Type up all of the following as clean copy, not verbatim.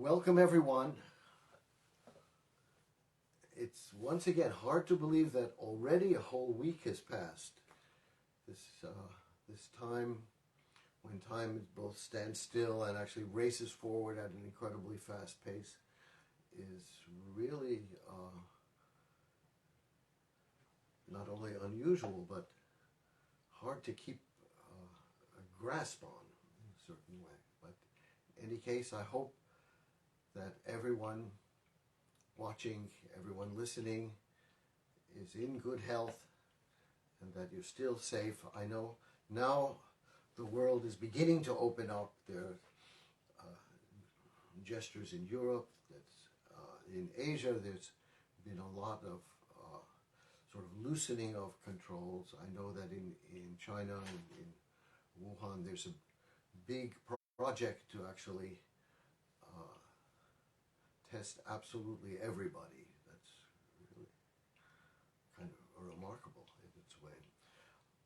Welcome everyone. It's once again hard to believe that already a whole week has passed. This time, when time both stands still and actually races forward at an incredibly fast pace, is really not only unusual but hard to keep a grasp on in a certain way. But in any case, I hope that everyone watching, everyone listening is in good health and that you're still safe. I know now the world is beginning to open up. There are gestures in Europe, in Asia there's been a lot of sort of loosening of controls. I know that in China and in Wuhan there's a big project to actually test absolutely everybody. That's really kind of remarkable in its way.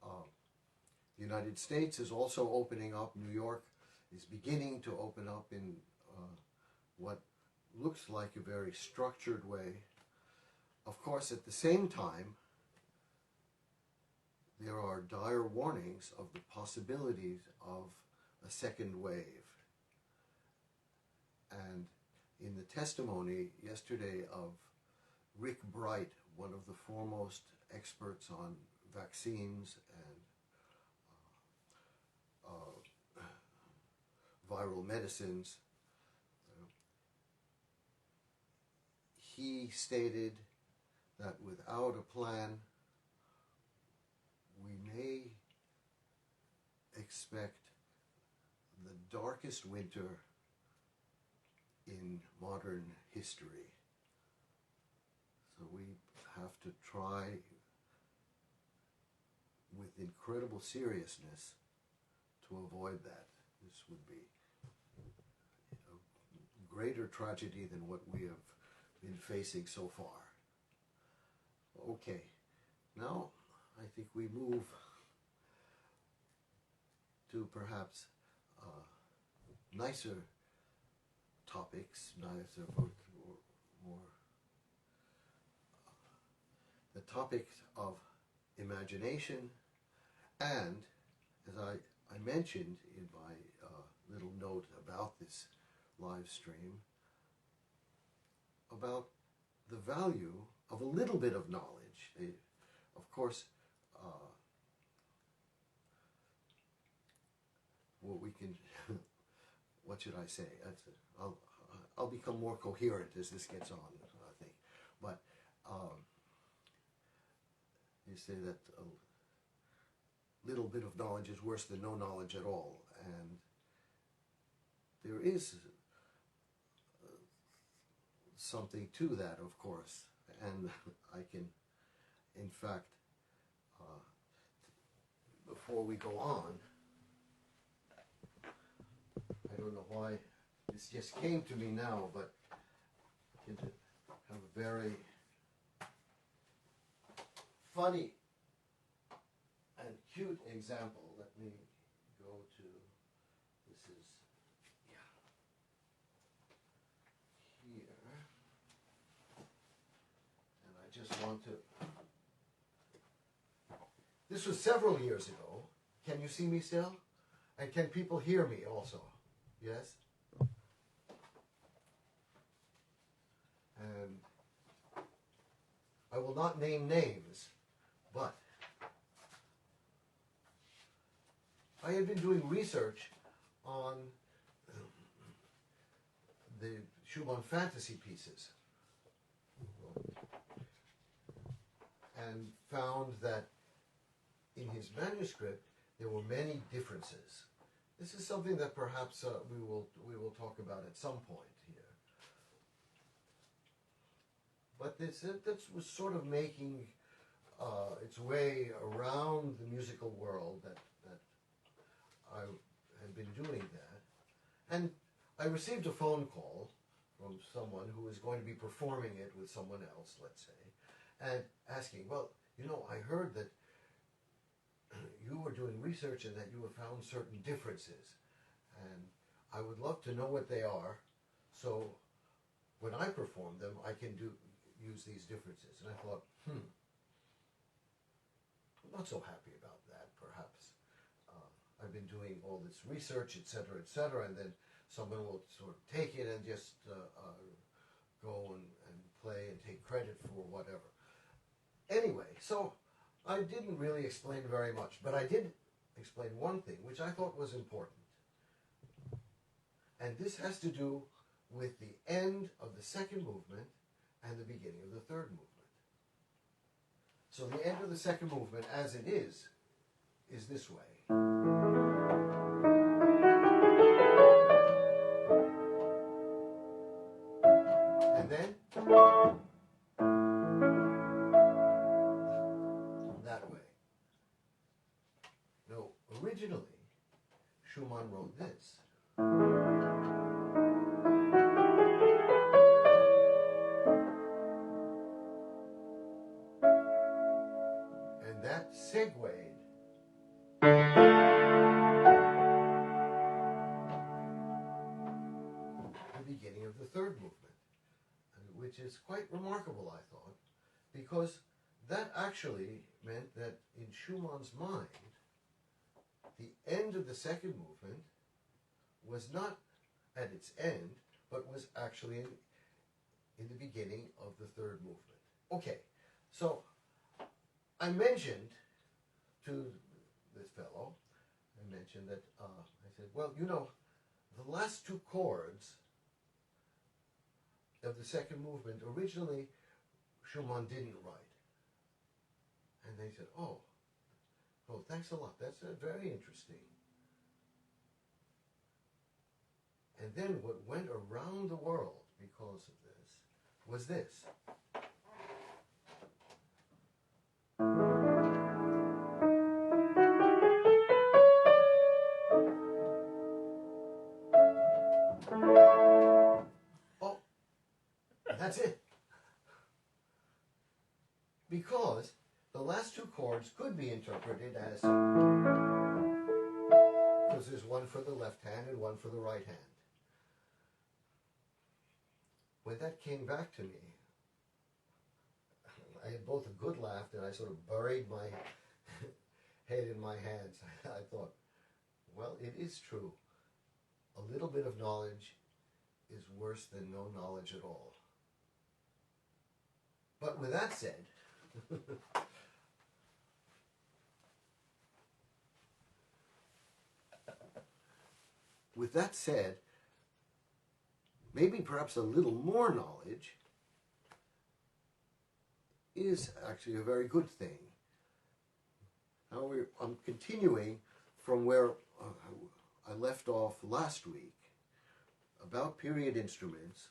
The United States is also opening up. New York is beginning to open up in what looks like a very structured way. Of course, at the same time, there are dire warnings of the possibilities of a second wave. And in the testimony yesterday of Rick Bright, one of the foremost experts on vaccines and viral medicines, he stated that without a plan, we may expect the darkest winter in modern history. So we have to try with incredible seriousness to avoid that. This would be a greater tragedy than what we have been facing so far. Okay, now I think we move to perhaps nicer topics, nicer, more the topic of imagination, and as I mentioned in my little note about this live stream, about the value of a little bit of knowledge. Of course, what we can, what should I say? I'll become more coherent as this gets on, I think. But you say that a little bit of knowledge is worse than no knowledge at all. And there is something to that, of course. And I can, in fact, before we go on, I don't know why this just came to me now, but I can have a very funny and cute example. Let me go to, this is, here, and I just want to, this was several years ago. Can you see me still? And can people hear me also? Yes? And I will not name names, but I had been doing research on the Schumann fantasy pieces and found that in his manuscript there were many differences. This is something that perhaps we will talk about at some point here. But that was sort of making its way around the musical world, that I had been doing that. And I received a phone call from someone who was going to be performing it with someone else, let's say, and asking, well, you know, I heard that you were doing research and that you have found certain differences. And I would love to know what they are So when I perform them, I can use these differences. And I thought, I'm not so happy about that, perhaps. I've been doing all this research, etc., and then someone will sort of take it and just go and play and take credit for whatever. Anyway, so I didn't really explain very much, but I did explain one thing, which I thought was important. And this has to do with the end of the second movement and the beginning of the third movement. So the end of the second movement, as it is this way. And then that way. No, originally, Schumann wrote this. And that segued the beginning of the third movement, which is quite remarkable, I thought, because that actually meant that in Schumann's mind, the end of the second movement was not at its end, but was actually in the beginning of the third movement. Okay, so I mentioned to this fellow, I mentioned that, I said, well, you know, the last two chords of the second movement, originally Schumann didn't write. And they said, oh, thanks a lot. That's very interesting. And then what went around the world because of this was this. Oh, that's it. Because the last two chords could be interpreted as, because there's one for the left hand and one for the right hand. When that came back to me, I had both a good laugh and I sort of buried my head in my hands. I thought, well, it is true. A little bit of knowledge is worse than no knowledge at all. But with that said, maybe perhaps a little more knowledge is actually a very good thing. However, I'm continuing from where I left off last week about period instruments,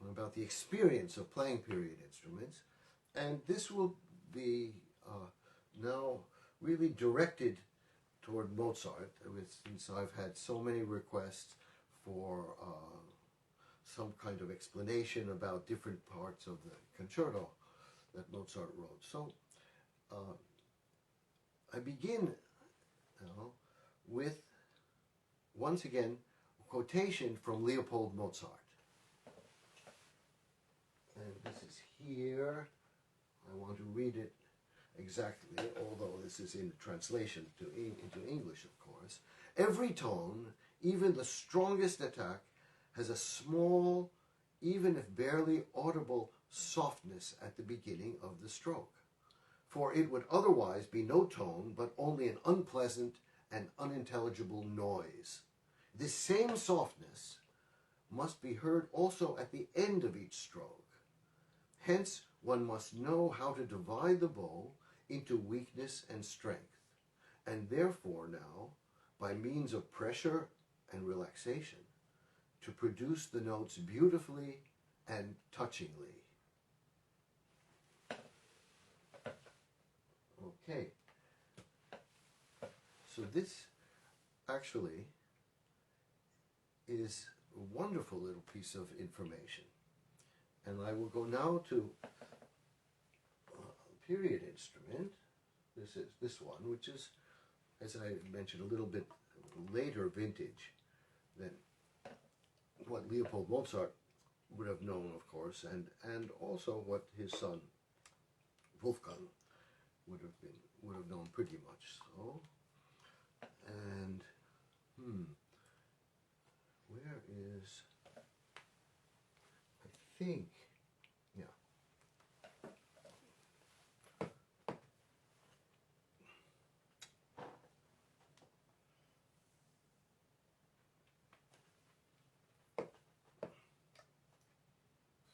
about the experience of playing period instruments, and this will be now really directed toward Mozart, since I've had so many requests for some kind of explanation about different parts of the concerto that Mozart wrote. So I begin with, once again, a quotation from Leopold Mozart. And this is here. I want to read it exactly, although this is in translation into English, of course. Every tone, even the strongest attack, has a small, even if barely audible, softness at the beginning of the stroke. For it would otherwise be no tone, but only an unpleasant and unintelligible noise. This same softness must be heard also at the end of each stroke. Hence, one must know how to divide the bow into weakness and strength, and therefore now, by means of pressure and relaxation, to produce the notes beautifully and touchingly. Okay, so this actually is a wonderful little piece of information. And I will go now to a period instrument. This is this one, which is, as I mentioned, a little bit later vintage than what that Leopold Mozart would have known, of course, and also what his son Wolfgang would have known pretty much so. And where is, I think, yeah.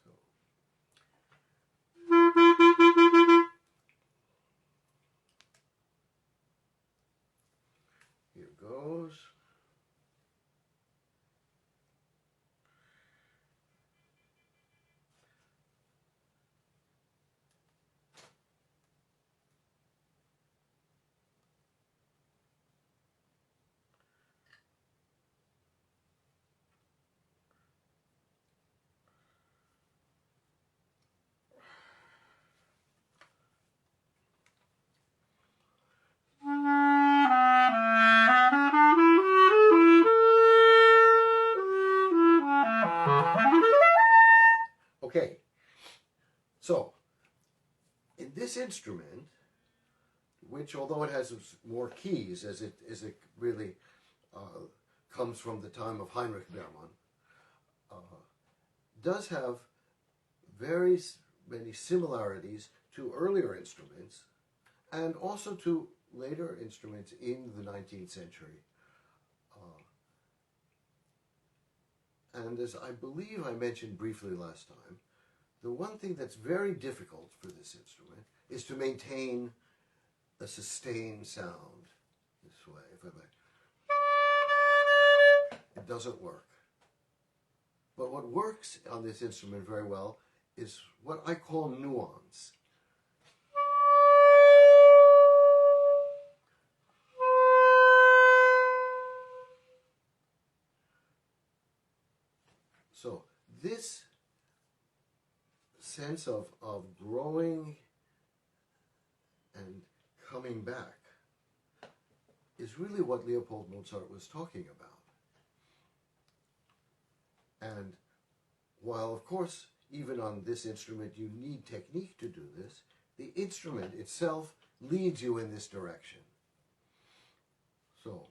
So here goes. Okay, so in this instrument, which although it has more keys as it really comes from the time of Heinrich Bergmann, does have very many similarities to earlier instruments and also to later instruments in the 19th century. And as I believe I mentioned briefly last time, the one thing that's very difficult for this instrument is to maintain a sustained sound this way. If it doesn't work. But what works on this instrument very well is what I call nuance. So this sense of growing and coming back is really what Leopold Mozart was talking about. And while, of course, even on this instrument you need technique to do this, the instrument itself leads you in this direction. So,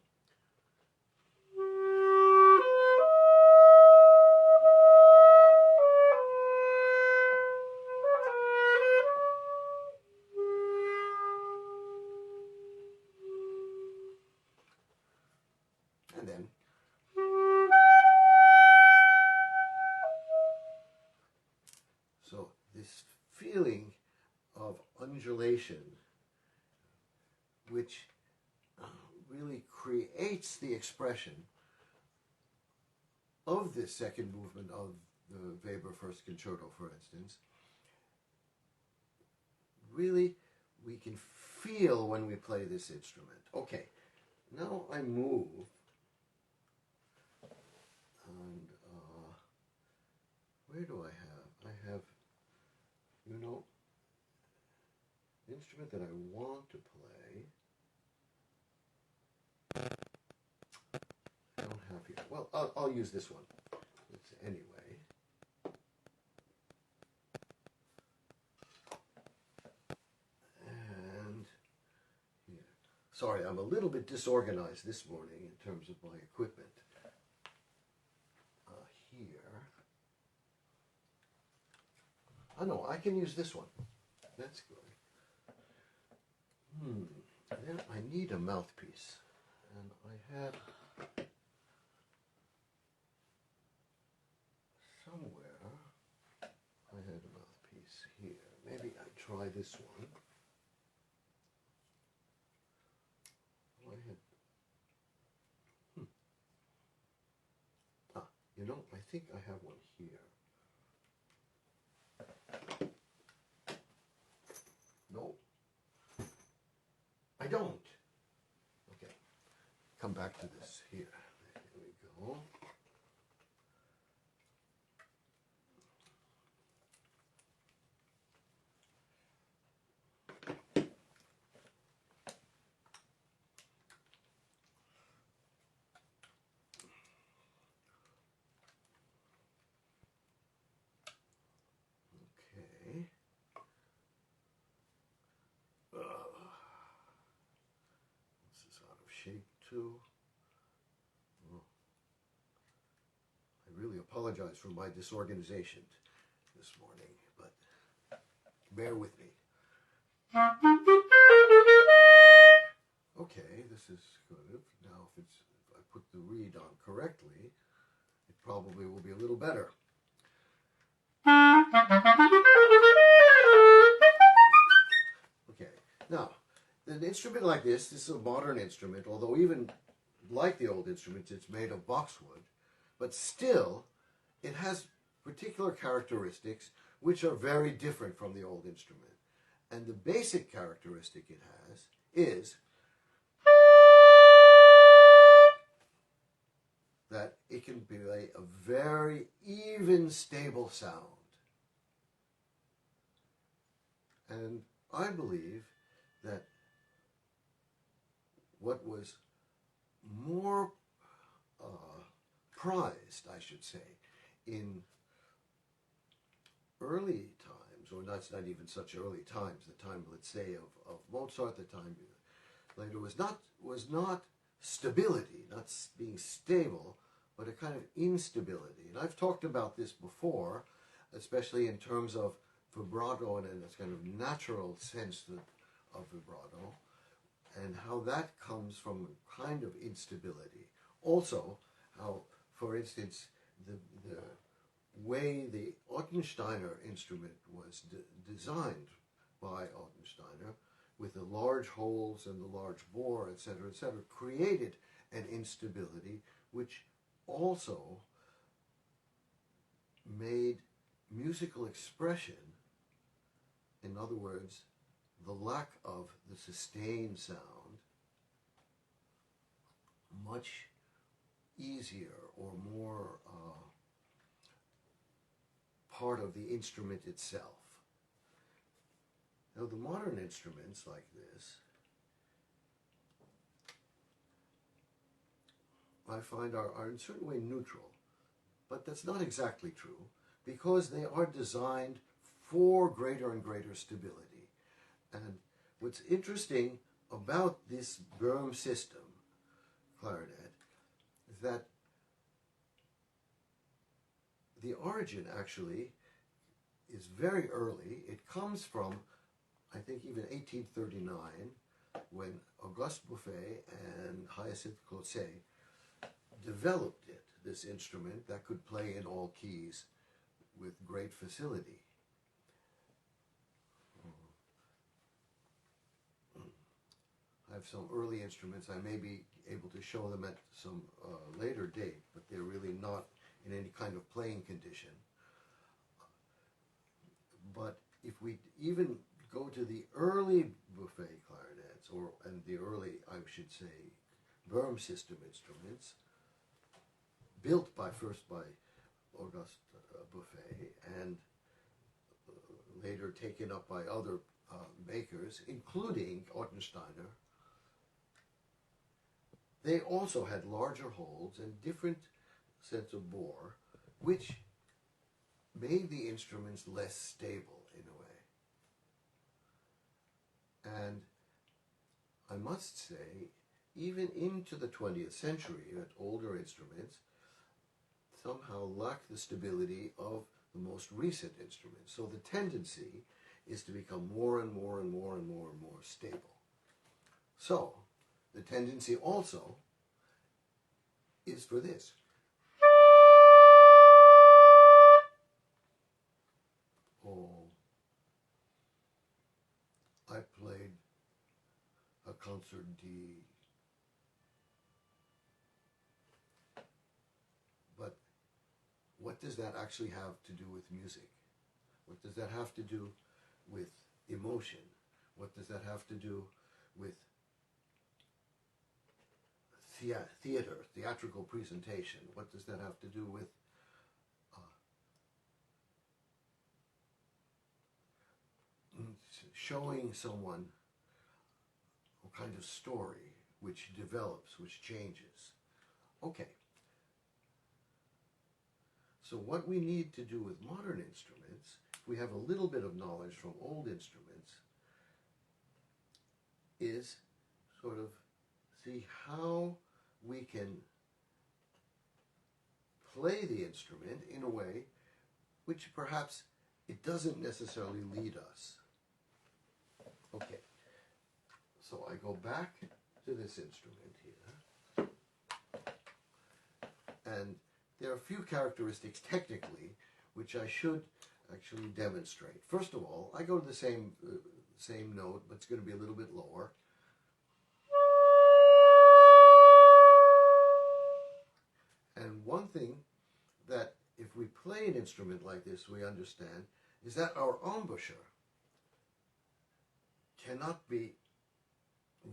and then so this feeling of undulation, which really creates the expression of this second movement of the Weber First Concerto, for instance, really we can feel when we play this instrument. Okay, now I move, and where do I have? I have, you know, the instrument that I want to play. I don't have here. Well, I'll use this one. Anyway. And here. Sorry, I'm a little bit disorganized this morning in terms of my equipment. Here. Oh no, I can use this one. That's good. Then I need a mouthpiece. And I have somewhere, I had a mouthpiece here. Maybe I try this one. I had, you know, I think I have one here. No, I don't. Okay, come back to this here. Here we go. apologize for my disorganization this morning, but bear with me. Okay, this is good. Now, if I put the reed on correctly, it probably will be a little better. Okay, now, an instrument like this is a modern instrument, although even like the old instruments, it's made of boxwood, but still, it has particular characteristics which are very different from the old instrument. And the basic characteristic it has is that it can play a very even, stable sound. And I believe that what was more prized, I should say, in early times, or that's not even such early times, the time, let's say, of Mozart, the time later, was not stability, not being stable, but a kind of instability. And I've talked about this before, especially in terms of vibrato and in this kind of natural sense of vibrato, and how that comes from a kind of instability. Also, how, for instance, the way the Ottensteiner instrument was designed by Ottensteiner, with the large holes and the large bore, etc., created an instability which also made musical expression, in other words, the lack of the sustained sound, much easier or more part of the instrument itself. Now, the modern instruments like this, I find are in a certain way neutral, but that's not exactly true, because they are designed for greater and greater stability. And what's interesting about this Böhm system clarinet is that the origin actually is very early. It comes from, I think, even 1839, when Auguste Bouffe and Hyacinthe Clauset developed it, this instrument that could play in all keys with great facility. I have some early instruments. I may be able to show them at some later date, but they're really not in any kind of playing condition. But if we even go to the early Bouffe clarinets, and the early, I should say, Böhm system instruments, built first by Auguste Bouffe and later taken up by other makers, including Ottensteiner, they also had larger holes and different sets of bore, which made the instruments less stable in a way. And I must say, even into the 20th century, that older instruments somehow lack the stability of the most recent instruments. So the tendency is to become more and more and more and more and more stable. So the tendency also is for this. Oh, I played a concert D. But what does that actually have to do with music? What does that have to do with emotion? What does that have to do with theater, theatrical presentation? What does that have to do with showing someone a kind of story which develops, which changes? Okay. So what we need to do with modern instruments, if we have a little bit of knowledge from old instruments, is sort of see how we can play the instrument in a way which perhaps it doesn't necessarily lead us. Okay, so I go back to this instrument here, and there are a few characteristics technically which I should actually demonstrate. First of all, I go to the same note, but it's going to be a little bit lower. And one thing that if we play an instrument like this, we understand, is that our embouchure cannot be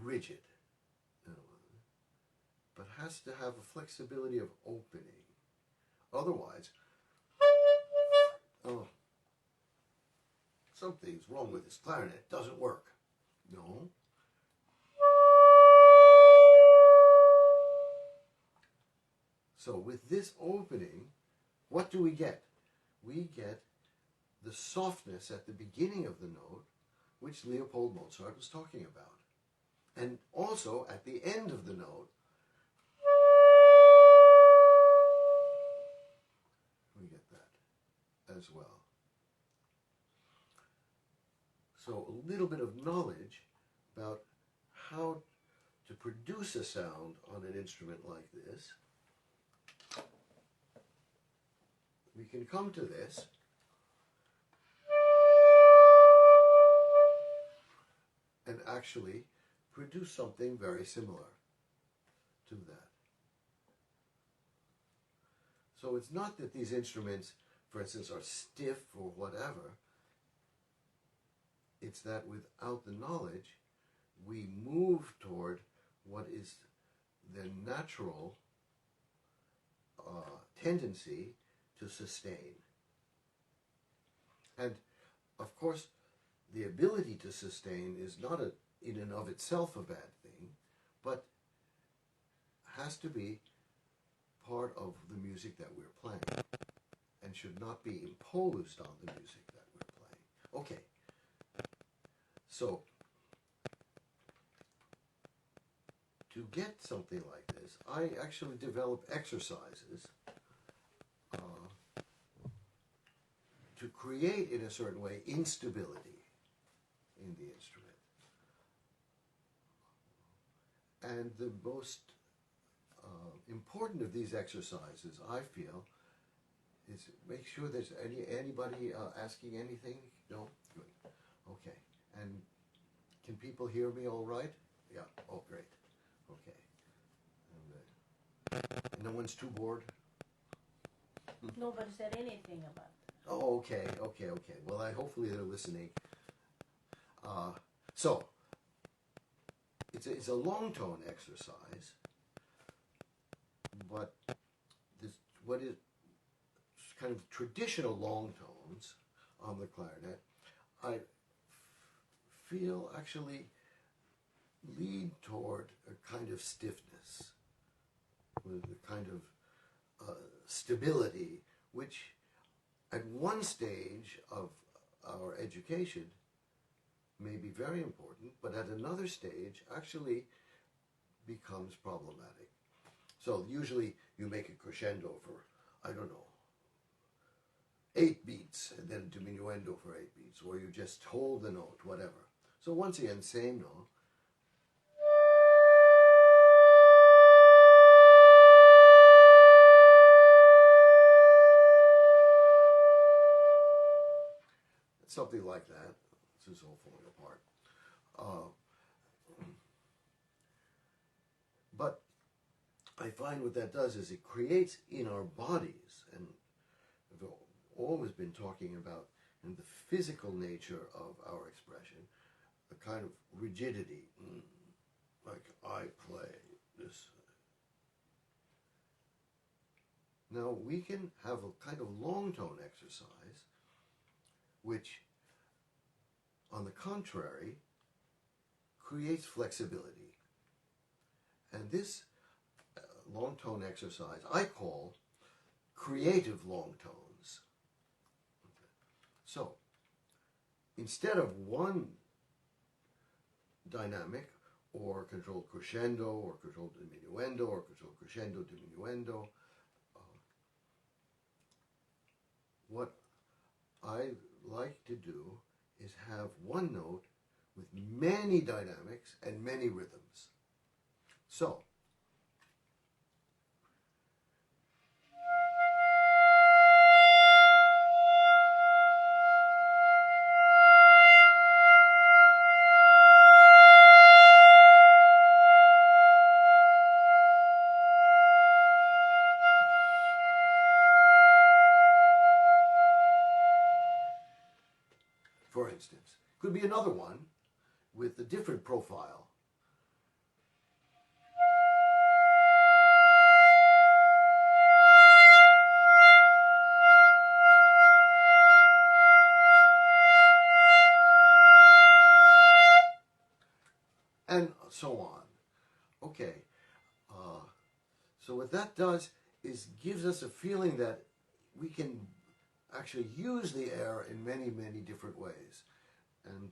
rigid, but has to have a flexibility of opening. Otherwise, oh, something's wrong with this clarinet, it doesn't work. No. So with this opening, what do we get? We get the softness at the beginning of the note, which Leopold Mozart was talking about. And also at the end of the note, we get that as well. So a little bit of knowledge about how to produce a sound on an instrument like this. We can come to this and actually produce something very similar to that. So it's not that these instruments, for instance, are stiff or whatever. It's that without the knowledge, we move toward what is the natural tendency to sustain. And of course, the ability to sustain is not in and of itself a bad thing, but has to be part of the music that we're playing and should not be imposed on the music that we're playing. Okay, so to get something like this, I actually develop exercises to create, in a certain way, instability in the instrument. And the most important of these exercises, I feel, is make sure there's anybody asking anything? No? Good. Okay. And can people hear me all right? Yeah. Oh, great. Okay. And no one's too bored? Nobody said anything about it. Oh, okay. Well, hopefully they're listening. So, it's a long tone exercise, but what is kind of traditional long tones on the clarinet, I feel actually lead toward a kind of stiffness, with a kind of stability, which at one stage of our education may be very important, but at another stage actually becomes problematic. So usually you make a crescendo for, I don't know, 8 beats, and then diminuendo for 8 beats, or you just hold the note, whatever. So once again, same note. Something like that. This is all falling apart. But I find what that does is it creates in our bodies, and I've always been talking about in the physical nature of our expression, a kind of rigidity, like I play this. Now we can have a kind of long tone exercise, which, on the contrary, creates flexibility. And this long tone exercise I call creative long tones. So, instead of one dynamic, or controlled crescendo, or controlled diminuendo, or controlled crescendo, diminuendo, what I like to do is have one note with many dynamics and many rhythms. So, for instance, could be another one with a different profile. And so on. Okay, so what that does is gives us a feeling that we can actually use the air in many, many different ways. And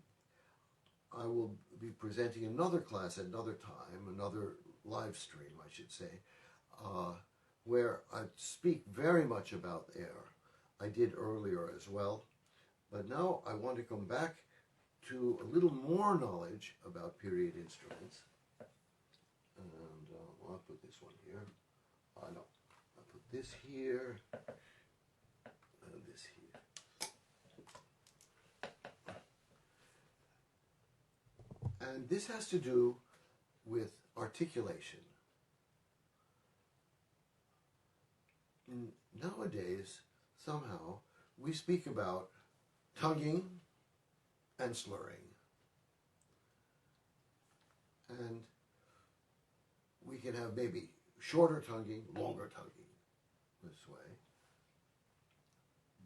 I will be presenting another class at another time, another live stream, I should say, where I speak very much about air. I did earlier as well, but now I want to come back to a little more knowledge about period instruments. And I'll put this one here. No, I'll put this here and this here. And this has to do with articulation. Nowadays, somehow, we speak about tonguing and slurring. And we can have maybe shorter tonguing, longer tonguing this way.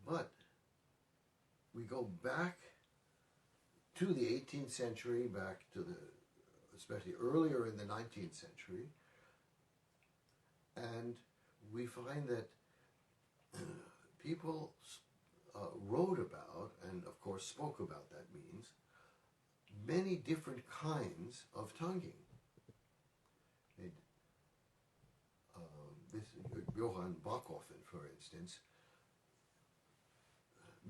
But we go back to the 18th century, back to the, especially earlier in the 19th century, and we find that people wrote about, and of course spoke about, that means, many different kinds of tonguing. This Johann Bachofen, for instance,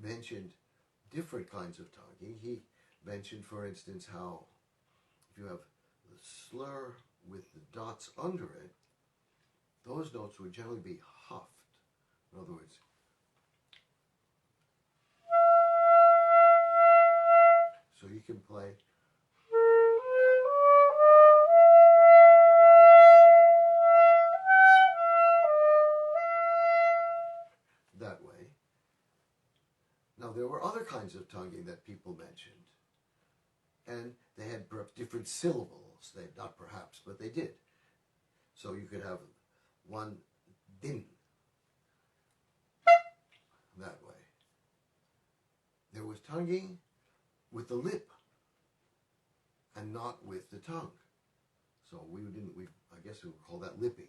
mentioned different kinds of tonguing. He mentioned, for instance, how if you have the slur with the dots under it, those notes would generally be huffed. In other words, so you can play that way. Now, there were other kinds of tonguing that people mentioned, and they had perhaps different syllables. They not perhaps, but they did. So you could have one din that way. There was tonguing with the lip and not with the tongue. So I guess we would call that lipping.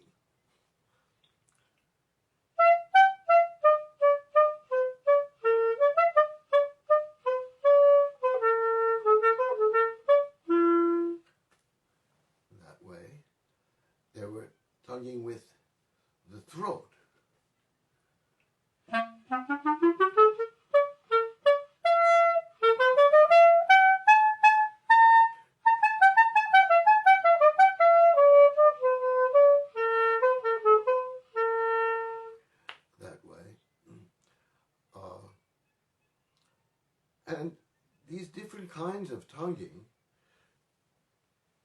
That way. There were tonguing with the throat. And these different kinds of tonguing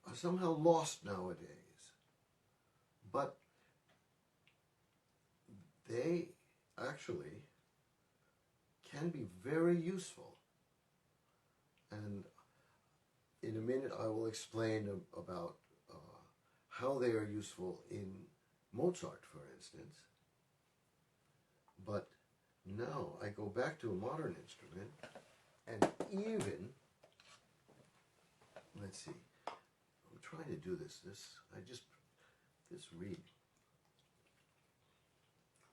are somehow lost nowadays. But they actually can be very useful. And in a minute I will explain about how they are useful in Mozart, for instance. But now I go back to a modern instrument, and even, let's see, I'm trying to do this reed.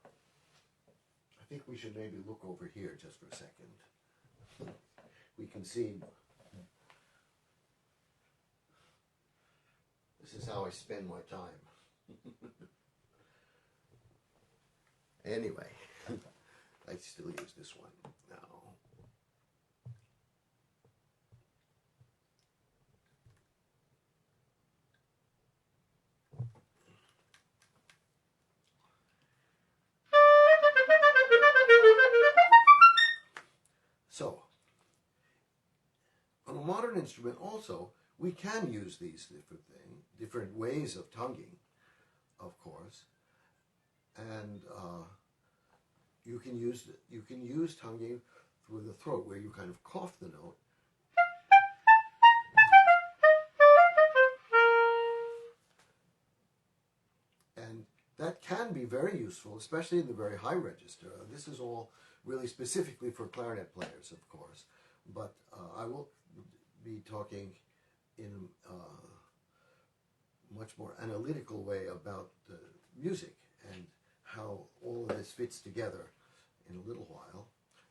I think we should maybe look over here just for a second. We can see, this is how I spend my time. Anyway, I still use this one now. So, on a modern instrument also, we can use these different ways of tonguing, of course, and you can use tonguing through the throat, where you kind of cough the note. And that can be very useful, especially in the very high register. This is all really specifically for clarinet players, of course, but I will be talking in a much more analytical way about music and how all of this fits together in a little while.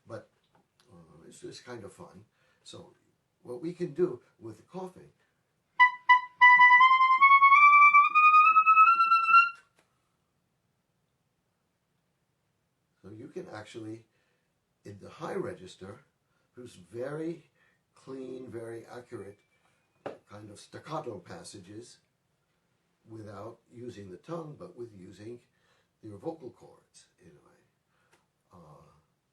But it's just kind of fun. So what we can do with the coughing, so you can actually, in the high register, whose very clean, very accurate kind of staccato passages without using the tongue, but with using your vocal cords in a way.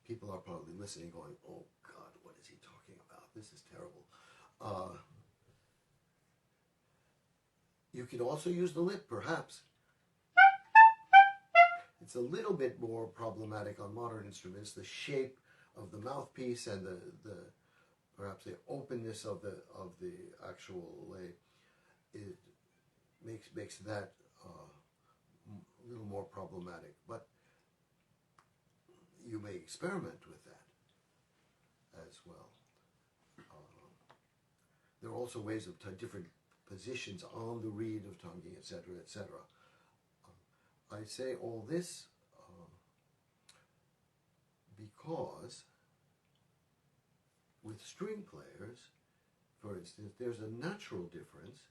People are probably listening going, oh God, what is he talking about? This is terrible. You can also use the lip, perhaps. It's a little bit more problematic on modern instruments. The shape of the mouthpiece and the perhaps the openness of the actual lay, it makes that a little more problematic. But you may experiment with that as well. There are also ways of different positions on the reed of tonguing, etc., etc. I say all this because with string players, for instance, there's a natural difference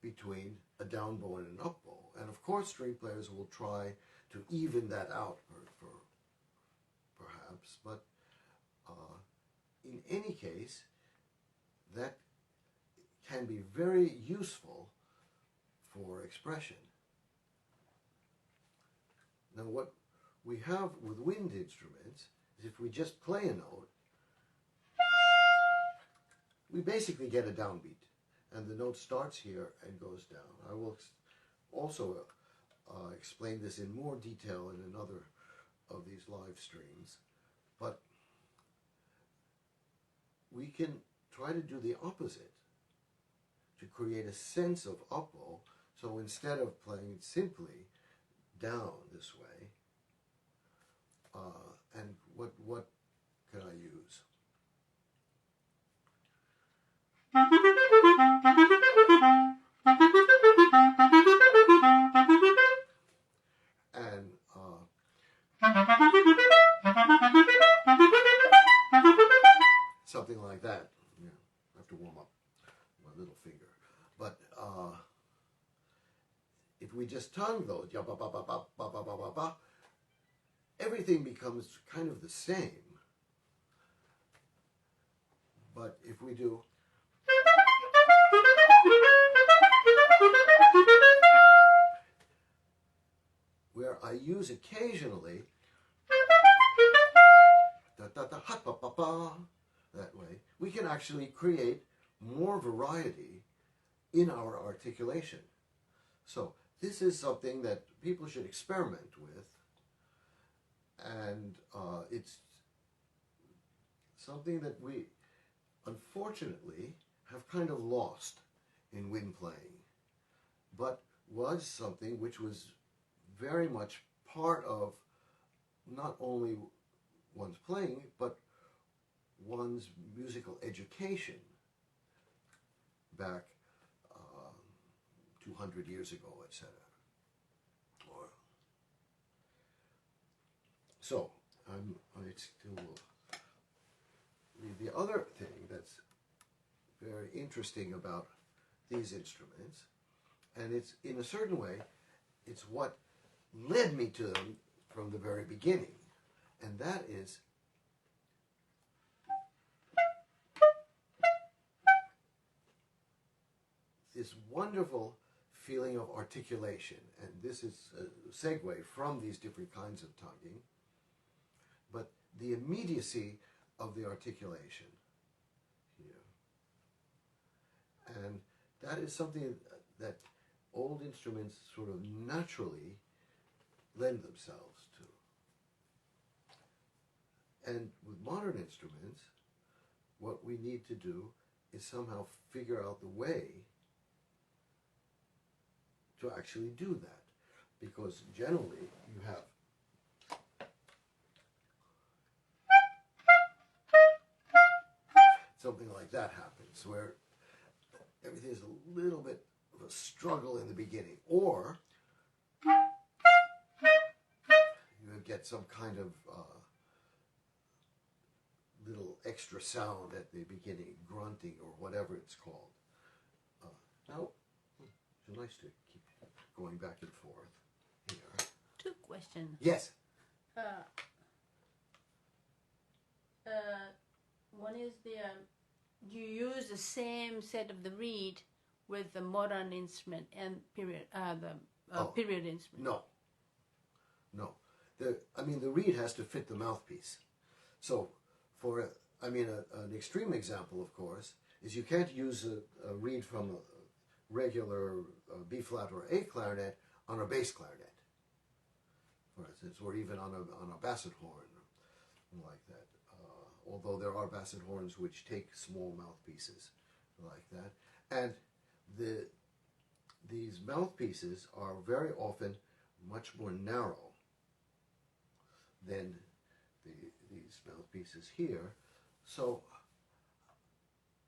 between a down bow and an up bow. And of course, string players will try to even that out, perhaps. But in any case, that can be very useful for expression. Now, what we have with wind instruments is if we just play a note, we basically get a downbeat, and the note starts here and goes down. I will also explain this in more detail in another of these live streams, but we can try to do the opposite to create a sense of up bow. So instead of playing simply down this way, and what can I use? And something like that. Yeah, I have to warm up my little finger. But if we just tongue those, ya ba ba ba ba ba ba ba ba ba, everything becomes kind of the same. But if we do, where I use occasionally da da da ha ba ba ba, that way, we can actually create more variety in our articulation. So this is something that people should experiment with, and it's something that we unfortunately have kind of lost in wind playing, but was something which was very much part of not only one's playing, but one's musical education back 200 years ago, etc. So, I still will leave. The other thing that's very interesting about these instruments, and it's in a certain way, it's what led me to them from the very beginning, and that is this wonderful feeling of articulation, and this is a segue from these different kinds of tugging, but the immediacy of the articulation here. And that is something that old instruments sort of naturally lend themselves to. And with modern instruments, what we need to do is somehow figure out the way to actually do that. Because generally you have something like that happens, where everything is a little bit of a struggle in the beginning. Or you get some kind of little extra sound at the beginning, grunting or whatever it's called. Now, it's nice to keep going back and forth here. 2 questions. Yes. One is do you use the same set of the reed with the modern instrument and period period instrument? No. The reed has to fit the mouthpiece. So, for an extreme example, of course, is you can't use a reed from a regular B flat or A clarinet on a bass clarinet, for instance, or even on a basset horn, like that. Although there are basset horns which take small mouthpieces like that, and these mouthpieces are very often much more narrow than these mouthpieces here. So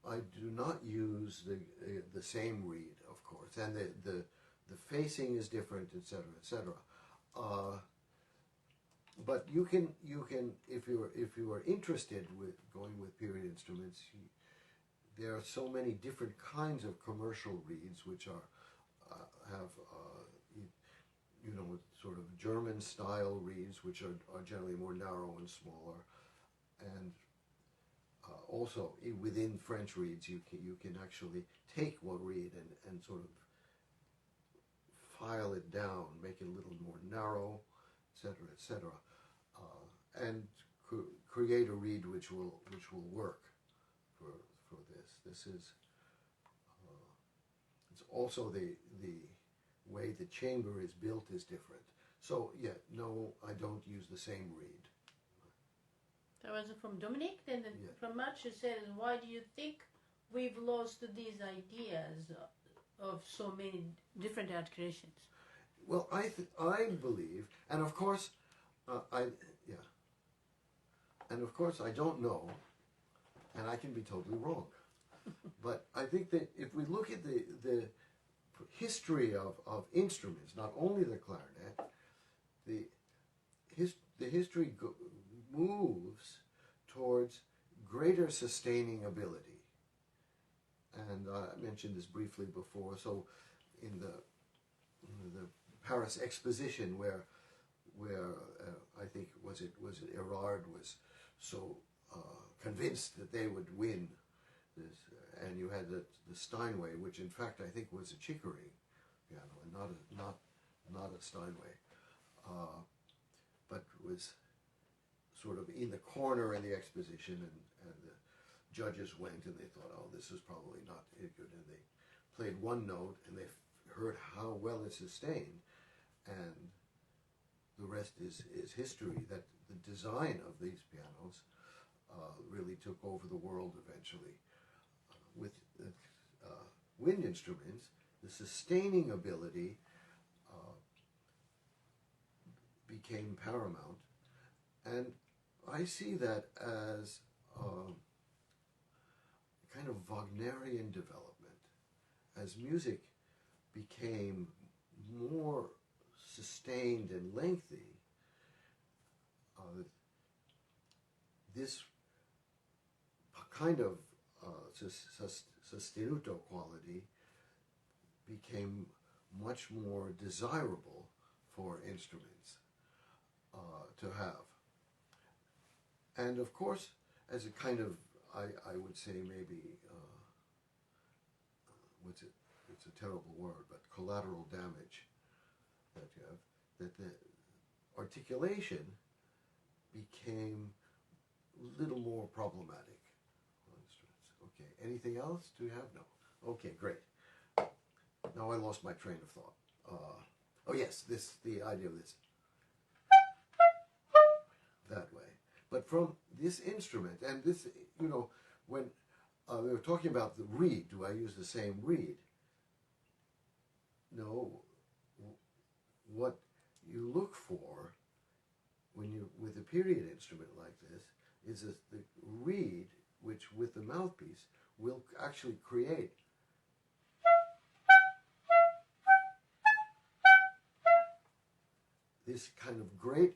I do not use the same reed, of course, and the facing is different, etc., etc. But you can if you are interested with going with period instruments, there are so many different kinds of commercial reeds which are have sort of German style reeds, which are generally more narrow and smaller, and also within French reeds you can actually take one reed and sort of file it down, make it a little more narrow, etc., etc., and create a reed which will work for this. This is it's also the way the chamber is built is different. So yeah, no, I don't use the same reed. That was from Dominic. Then Yeah. from March it says, why do you think we've lost these ideas of so many different articulations? Well, I believe, and of course, and of course I don't know, and I can be totally wrong. But I think that if we look at the history of instruments, not only the clarinet, the history moves towards greater sustaining ability. And I mentioned this briefly before. So in the Paris Exposition, where I think was it Erard was so convinced that they would win this, and you had the Steinway, which in fact I think was a Chickering piano and not a Steinway, but was sort of in the corner in the exposition, and the judges went and they thought, oh, this is probably not good, and they played one note and they heard how well it sustained, and the rest is history. That the design of these pianos really took over the world eventually. With wind instruments, the sustaining ability became paramount, and I see that as a kind of Wagnerian development. As music became more sustained and lengthy, this kind of sostenuto quality became much more desirable for instruments to have. And of course, as a kind of, I would say maybe, it's a terrible word, but collateral damage that you have, that the articulation became a little more problematic on instruments. Okay, anything else? Do you have? No. Okay, great. Now I lost my train of thought. Oh yes, the idea of this. That way. But from this instrument, and this, when we were talking about the reed, do I use the same reed? No. What you look for when you with a period instrument like this is that the reed, which with the mouthpiece will actually create this kind of great,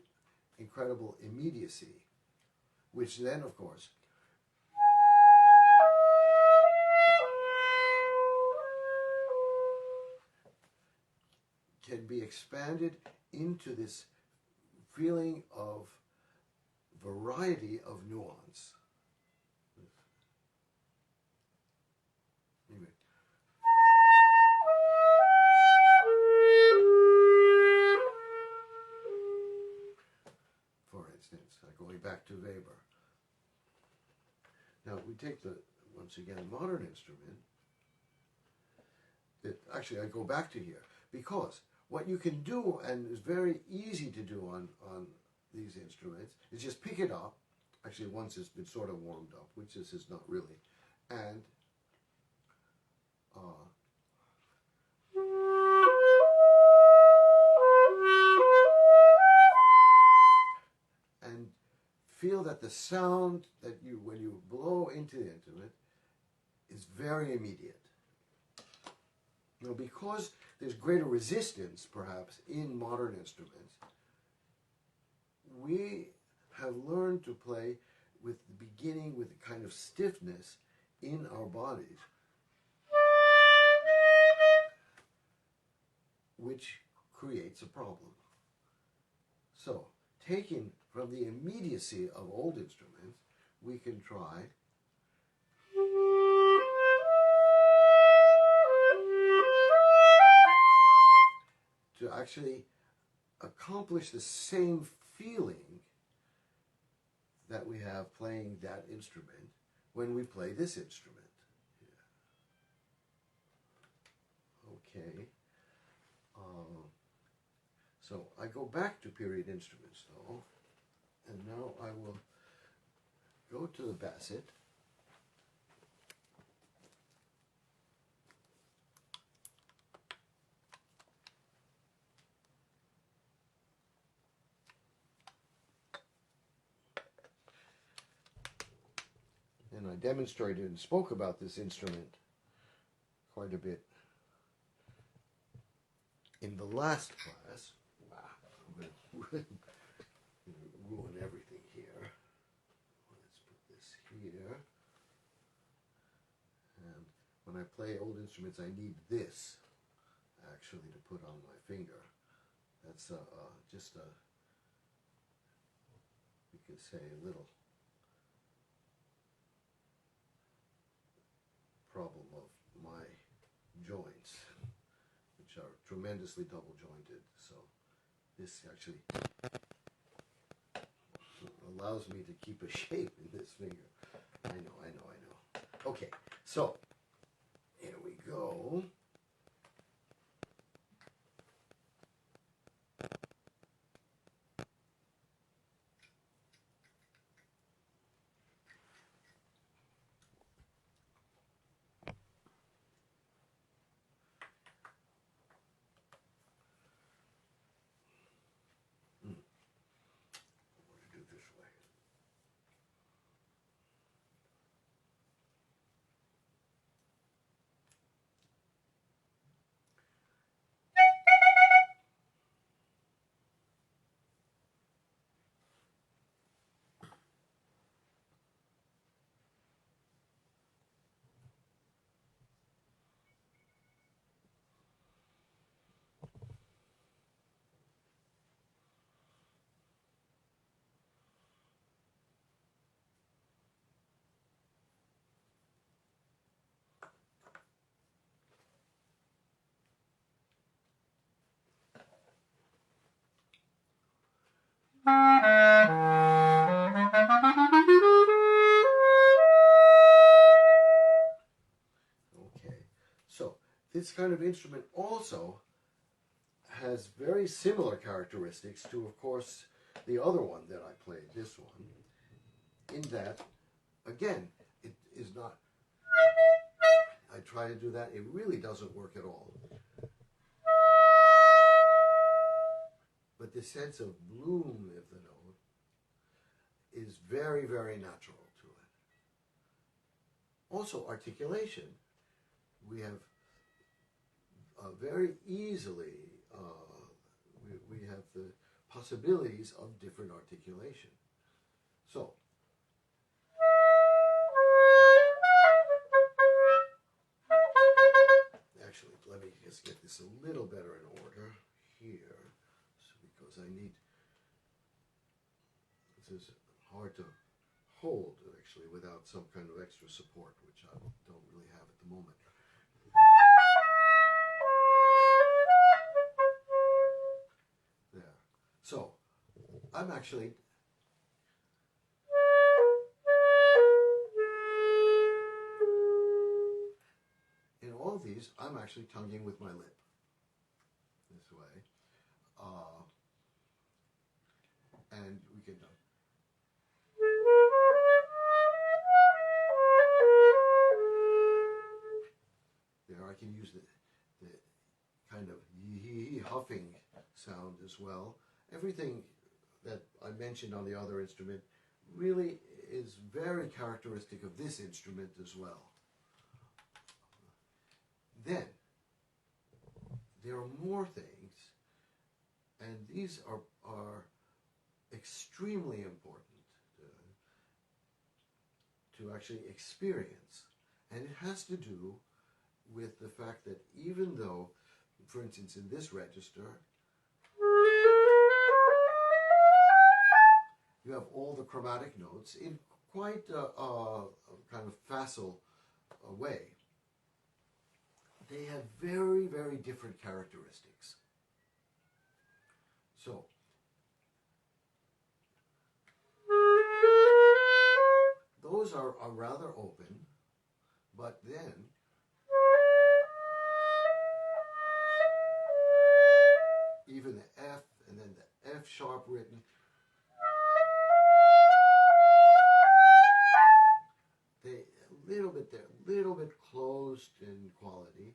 incredible immediacy, which then, of course, can be expanded into this feeling of variety of nuance. Anyway. For instance, going back to Weber. Now, we take once again, modern instrument. Actually, I go back to here, because what you can do, and is very easy to do on these instruments, is just pick it up, actually once it's been sort of warmed up, which this is not really, and feel that the sound that when you blow into the instrument is very immediate. Because there's greater resistance, perhaps, in modern instruments, we have learned to play with the beginning with a kind of stiffness in our bodies, which creates a problem. So, taking from the immediacy of old instruments, we can try to actually accomplish the same feeling that we have playing that instrument when we play this instrument. Yeah. Okay. So I go back to period instruments, though, and now I will go to the basset. And I demonstrated and spoke about this instrument quite a bit in the last class. Wow, I'm going to ruin everything here. Let's put this here. And when I play old instruments, I need this, actually, to put on my finger. That's just a, we could say, a little problem of my joints, which are tremendously double jointed. So this actually allows me to keep a shape in this finger. I know. Okay, so here we go. Okay, so this kind of instrument also has very similar characteristics to, of course, the other one that I played, this one, in that, again, it is not, I try to do that, it really doesn't work at all. But the sense of bloom of the note is very, very natural to it. Also, articulation. We have very easily, we have the possibilities of different articulation. So, actually, let me just get this a little better in order here, because I need, this is hard to hold, actually, without some kind of extra support, which I don't really have at the moment. There. So, I'm actually, in all of these, I'm actually tonguing with my lip, this way. And we can there, I can use the kind of huffing sound as well. Everything that I mentioned on the other instrument really is very characteristic of this instrument as well. Then, there are more things, and these are extremely important to actually experience. And it has to do with the fact that even though, for instance, in this register, you have all the chromatic notes in quite a kind of facile way. They have very, very different characteristics. So, those are rather open, but then even the F and then the F sharp written, they're a little bit closed in quality,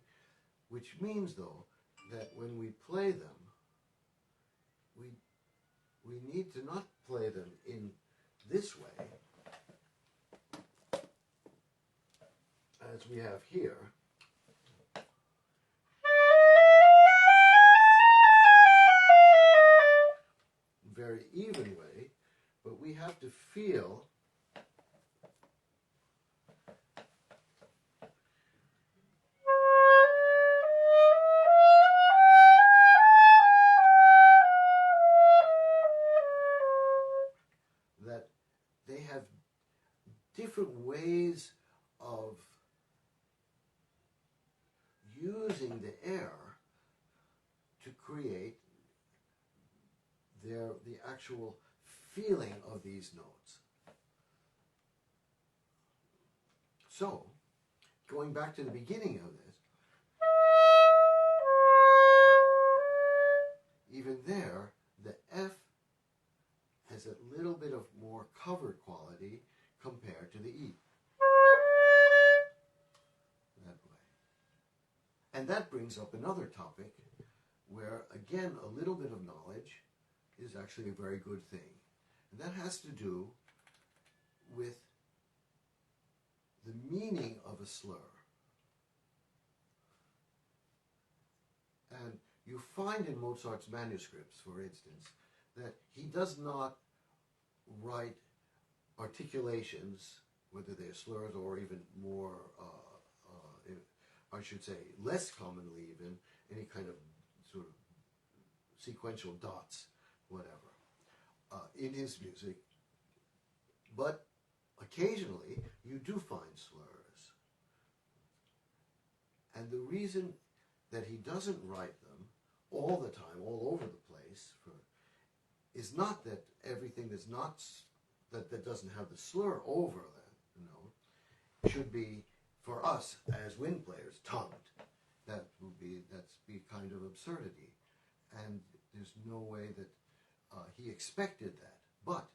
which means though that when we play them, we need to not play them in this way, as we have here, very even way, but we have to feel that they have different ways of using the air to create the actual feeling of these notes. So, going back to the beginning of this, even there, the F has a little bit of more covered quality compared to the E. That way. And that brings up another topic where, again, a little bit of knowledge is actually a very good thing. And that has to do with the meaning of a slur. And you find in Mozart's manuscripts, for instance, that he does not write articulations, whether they're slurs or even more, I should say, less commonly even, any kind of sort of sequential dots, whatever, in his music. But occasionally, you do find slurs. And the reason that he doesn't write them all the time, all over the place, is not that everything that's not that doesn't have the slur over that note should be, for us as wind players, tongued. That's be kind of absurdity, and there's no way that he expected that. But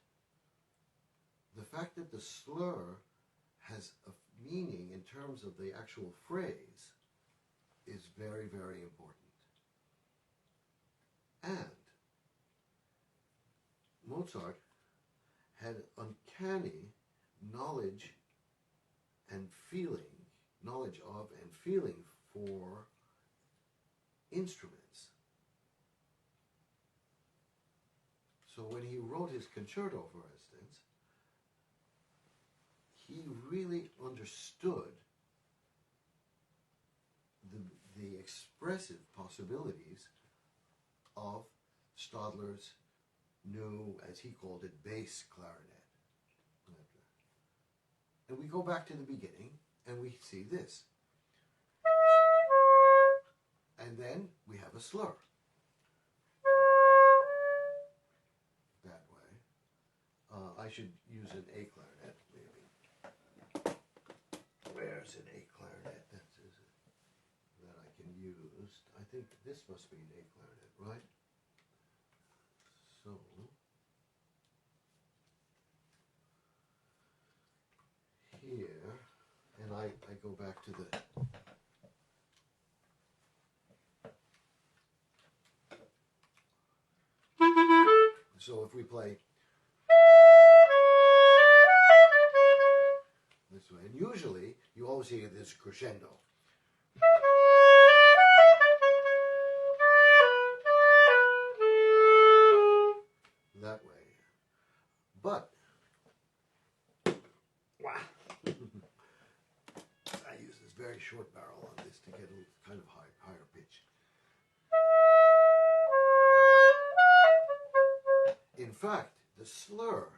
the fact that the slur has a meaning in terms of the actual phrase is very, very important. And Mozart had uncanny knowledge of and feeling for instruments. So when he wrote his concerto, for instance, he really understood the expressive possibilities of Stadler's new, as he called it, bass clarinet. And we go back to the beginning, and we see this. And then we have a slur. That way. I should use an A clarinet, maybe. Where's an A clarinet that I can use? I think this must be an A clarinet, right? So, here, and I go back to the so if we play this way, and usually you always hear this crescendo. That way. But wow. I use this very short barrel on this to get a kind of higher pitch. In fact, the slur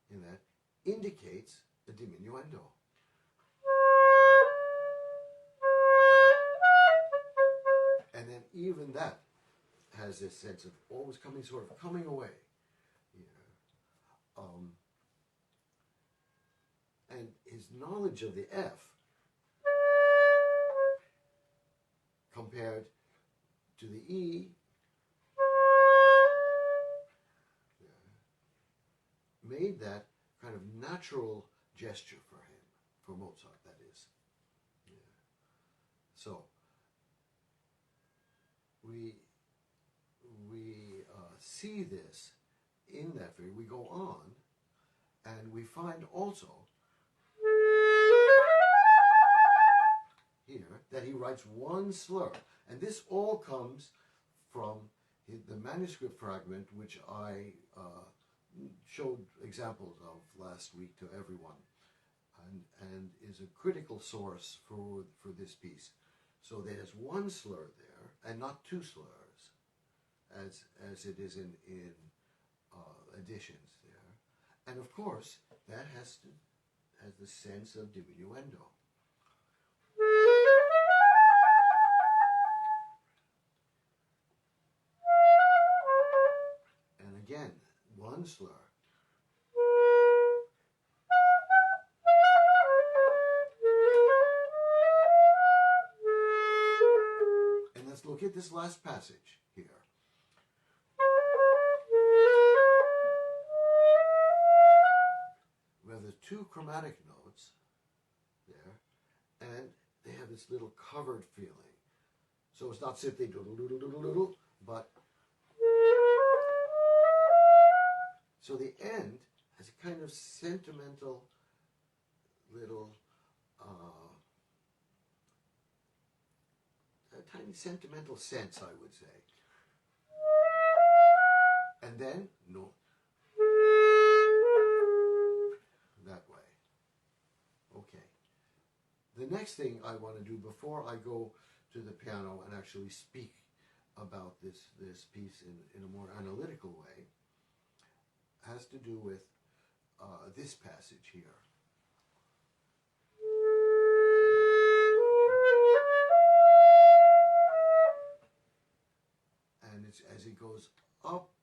in that indicates a diminuendo. And then even that has this sense of always coming away. Yeah. And his knowledge of the F compared to the E made that kind of natural gesture for him, for Mozart, that is. Yeah. So we see this in that figure. We go on, and we find also here that he writes one slur, and this all comes from the manuscript fragment, which I showed examples of last week to everyone, and is a critical source for this piece. So there's one slur there, and not two slurs, as it is in editions there. And of course, that has the sense of diminuendo. And again, one slur. And let's look at this last passage here. We have the two chromatic notes there, and they have this little covered feeling. So it's not simply doodle-doodle-doodle-doodle, but so the end has a kind of sentimental little, a tiny sentimental sense, I would say. And then, no. That way. Okay. The next thing I want to do before I go to the piano and actually speak about this piece in a more analytical way has to do with this passage here. And it's as it goes up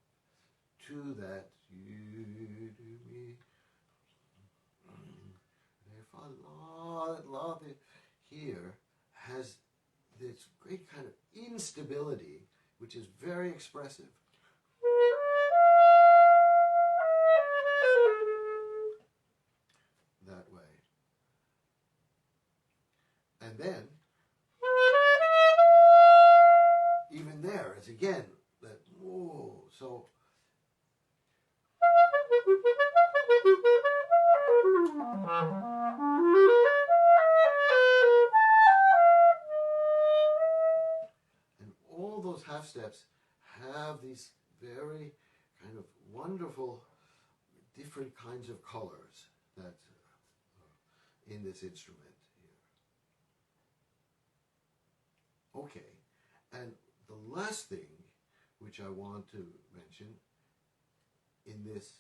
to that love it here has this great kind of instability, which is very expressive. That way. And then, even there, it's again that, whoa, so. And all those half steps have these very kind of wonderful different kinds of colors that in this instrument here. Okay, and the last thing which I want to mention in this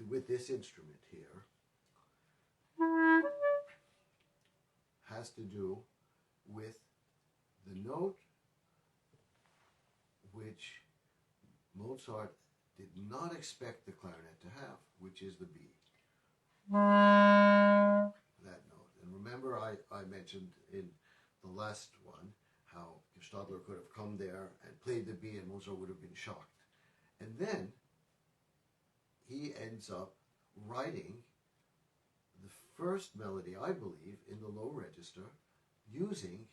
with this instrument here has to do with the note which Mozart did not expect the clarinet to have, which is the B. That note. And remember I mentioned in the last one how Stadler could have come there and played the B and Mozart would have been shocked. And then he ends up writing the first melody, I believe, in the low register, using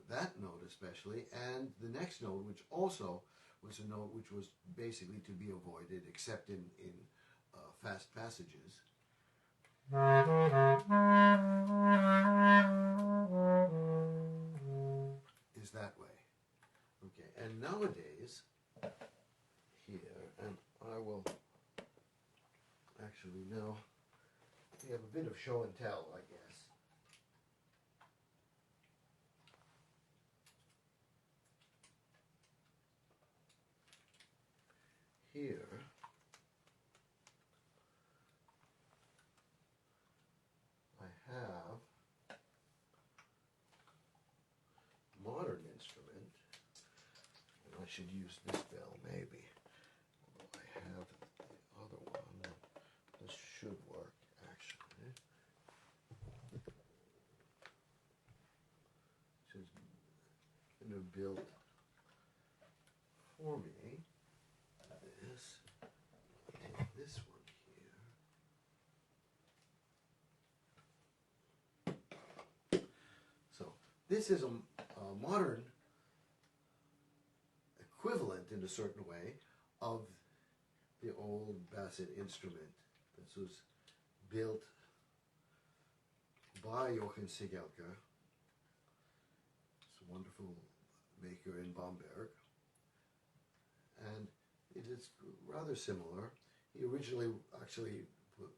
that note especially, and the next note, which also was a note which was basically to be avoided, except in fast passages. Is that way. Okay, and nowadays, here, and I will actually now, we have a bit of show and tell, I guess. Here, I have modern instrument, and I should use this bell maybe, although I have the other one. This should work actually. Which is kind of built for me. This one here. So this is a modern equivalent in a certain way of the old Bassett instrument. This was built by Johann Sigelka, this wonderful maker in Bamberg, and it is rather similar. He originally actually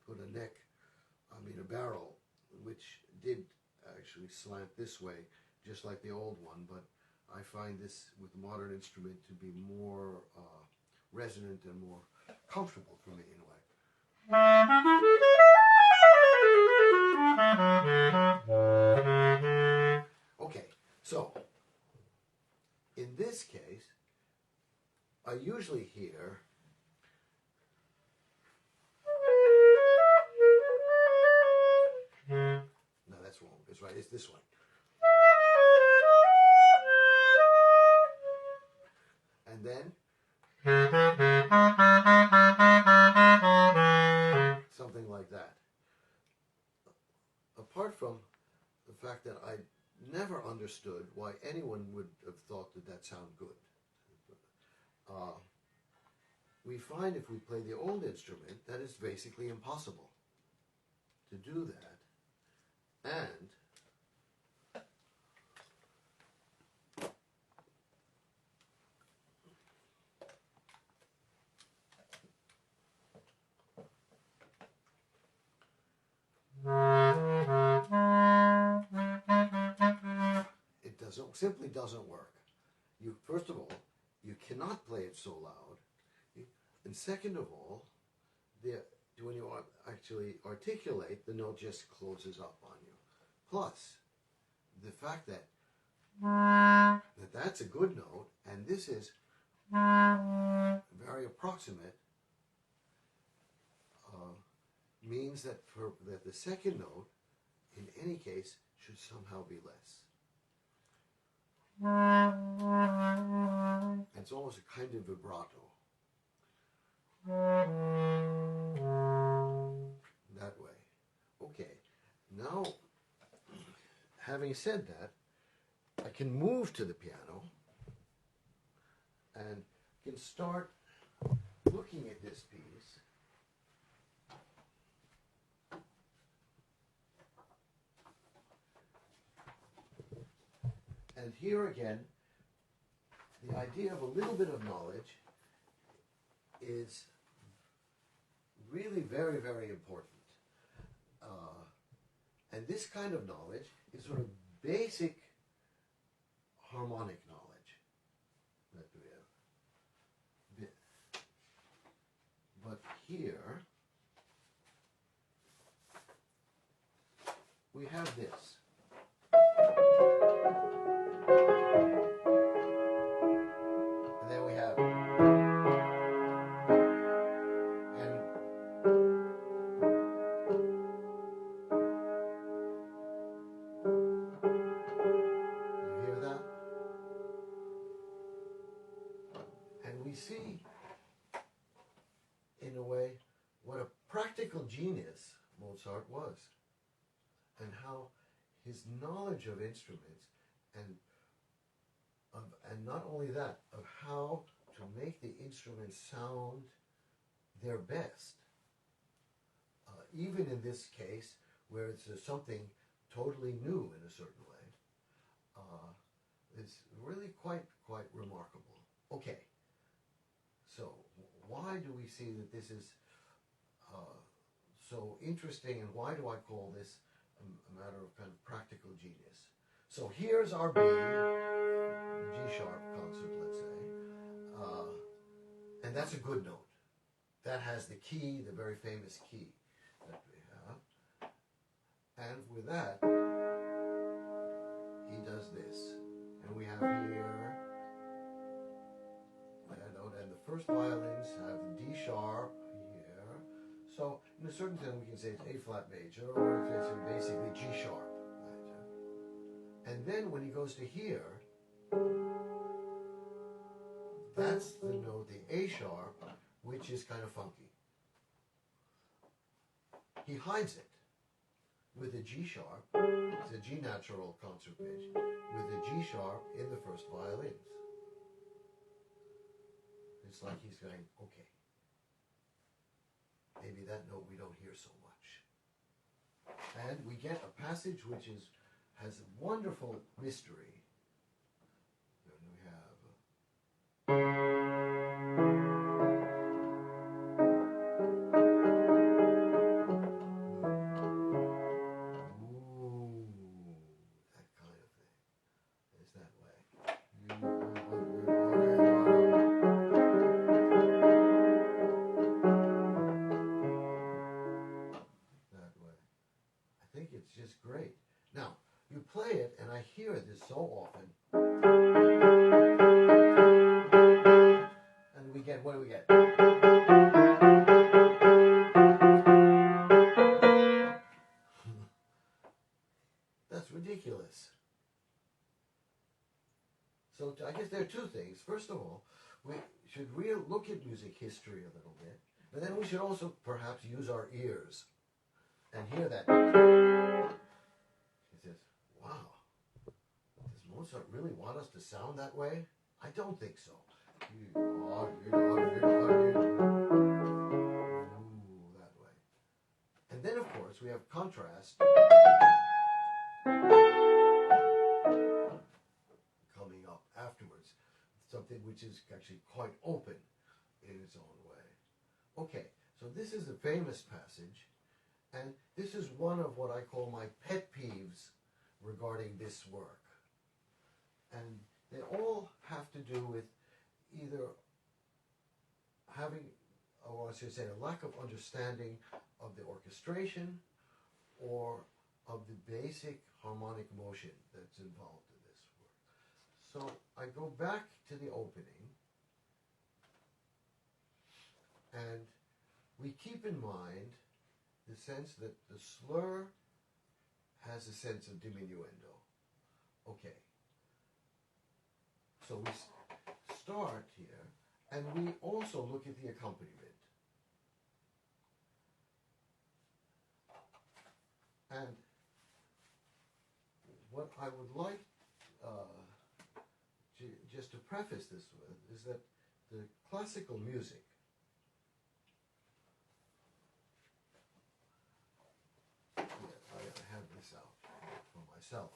put a neck, a barrel, which did actually slant this way, just like the old one, but I find this with the modern instrument to be more resonant and more comfortable for me in a way. Okay, so in this case, I usually hear no, that's wrong. It's right. It's this one. And then something like that. Apart from the fact that I never understood why anyone would have thought that that sounded good. We find if we play the old instrument that it's basically impossible to do that. And it simply doesn't work. First of all, you cannot play it so loud. And second of all, when you actually articulate, the note just closes up on you. Plus, the fact that that's a good note, and this is very approximate, means that that the second note, in any case, should somehow be less. It's almost a kind of vibrato. That way. Okay. Now, having said that, I can move to the piano and can start looking at this piece. And here again, the idea of a little bit of knowledge is really very, very important. And this kind of knowledge is sort of basic harmonic knowledge that we have. But here we have this. And then we have, and you hear that? And we see, in a way, what a practical genius Mozart was, and how his knowledge of instruments and not only that, of how to make the instruments sound their best. Even in this case, where it's something totally new in a certain way, it's really quite remarkable. Okay, so why do we see that this is so interesting, and why do I call this a matter of kind of practical genius? So here's our B, G-sharp concert, let's say, and that's a good note. That has the key, the very famous key that we have. And with that, he does this. And we have here that note, and the first violins have D-sharp here. So in a certain sense, we can say it's A-flat major, or it's basically G-sharp major. And then when he goes to here, that's the note, the A-sharp, which is kind of funky. He hides it with a G-sharp, it's a G natural concert pitch, with a G-sharp in the first violins. It's like he's going, okay, maybe that note we don't hear so much. And we get a passage which has a wonderful mystery. Then we have that kind of thing. It's that way. That way. I think it's just great. Now, you play it, and I hear this so often. And we get, what do we get? That's ridiculous. So I guess there are two things. First of all, we should look at music history a little bit, but then we should also perhaps use our ears and hear that. He says, wow, does Mozart really want us to sound that way? I don't think so. Ooh, that way. And then, of course, we have contrast coming up afterwards. Something which is actually quite open in its own way. Okay, so this is a famous passage, and this is one of what I call my pet peeves regarding this work. And they all have to do with either having, or I should say, a lack of understanding of the orchestration or of the basic harmonic motion that's involved in this work. So I go back to the opening, And we keep in mind the sense that the slur has a sense of diminuendo. Okay. So we start here, and we also look at the accompaniment. And what I would like just to preface this with is that the classical music I have this out for myself.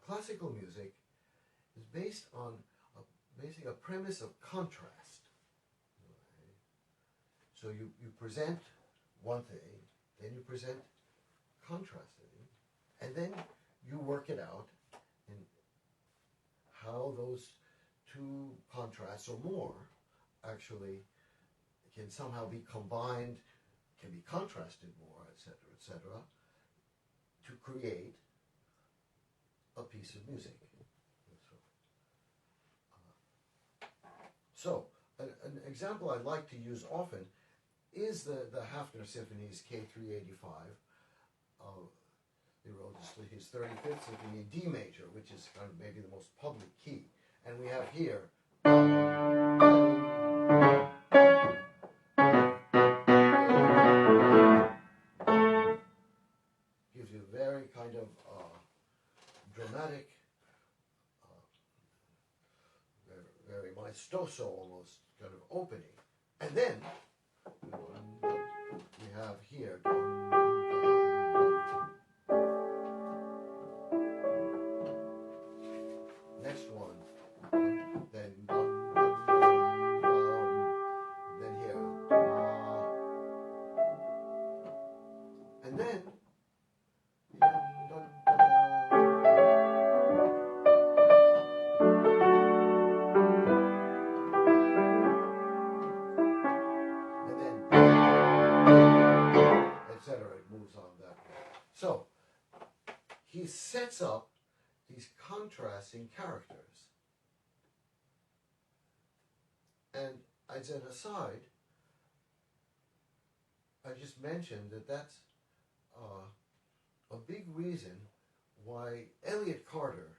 Classical music is based on a premise of contrast. Okay. So you present one thing, then you present contrasting, and then you work it out in how those two contrasts or more actually can somehow be combined, can be contrasted more, etc., to create a piece of music. So, an example I like to use often is the Hafner Symphony's K385. He wrote his 35th Symphony in D major, which is kind of maybe the most public key. And we have here gives you a very kind of dramatic, very maestoso almost kind of opening. And then we have here next one, then here, and then etc. It moves on that way. So he sets up these contrasting characters. And as an aside, I just mentioned that that's a big reason why Elliott Carter,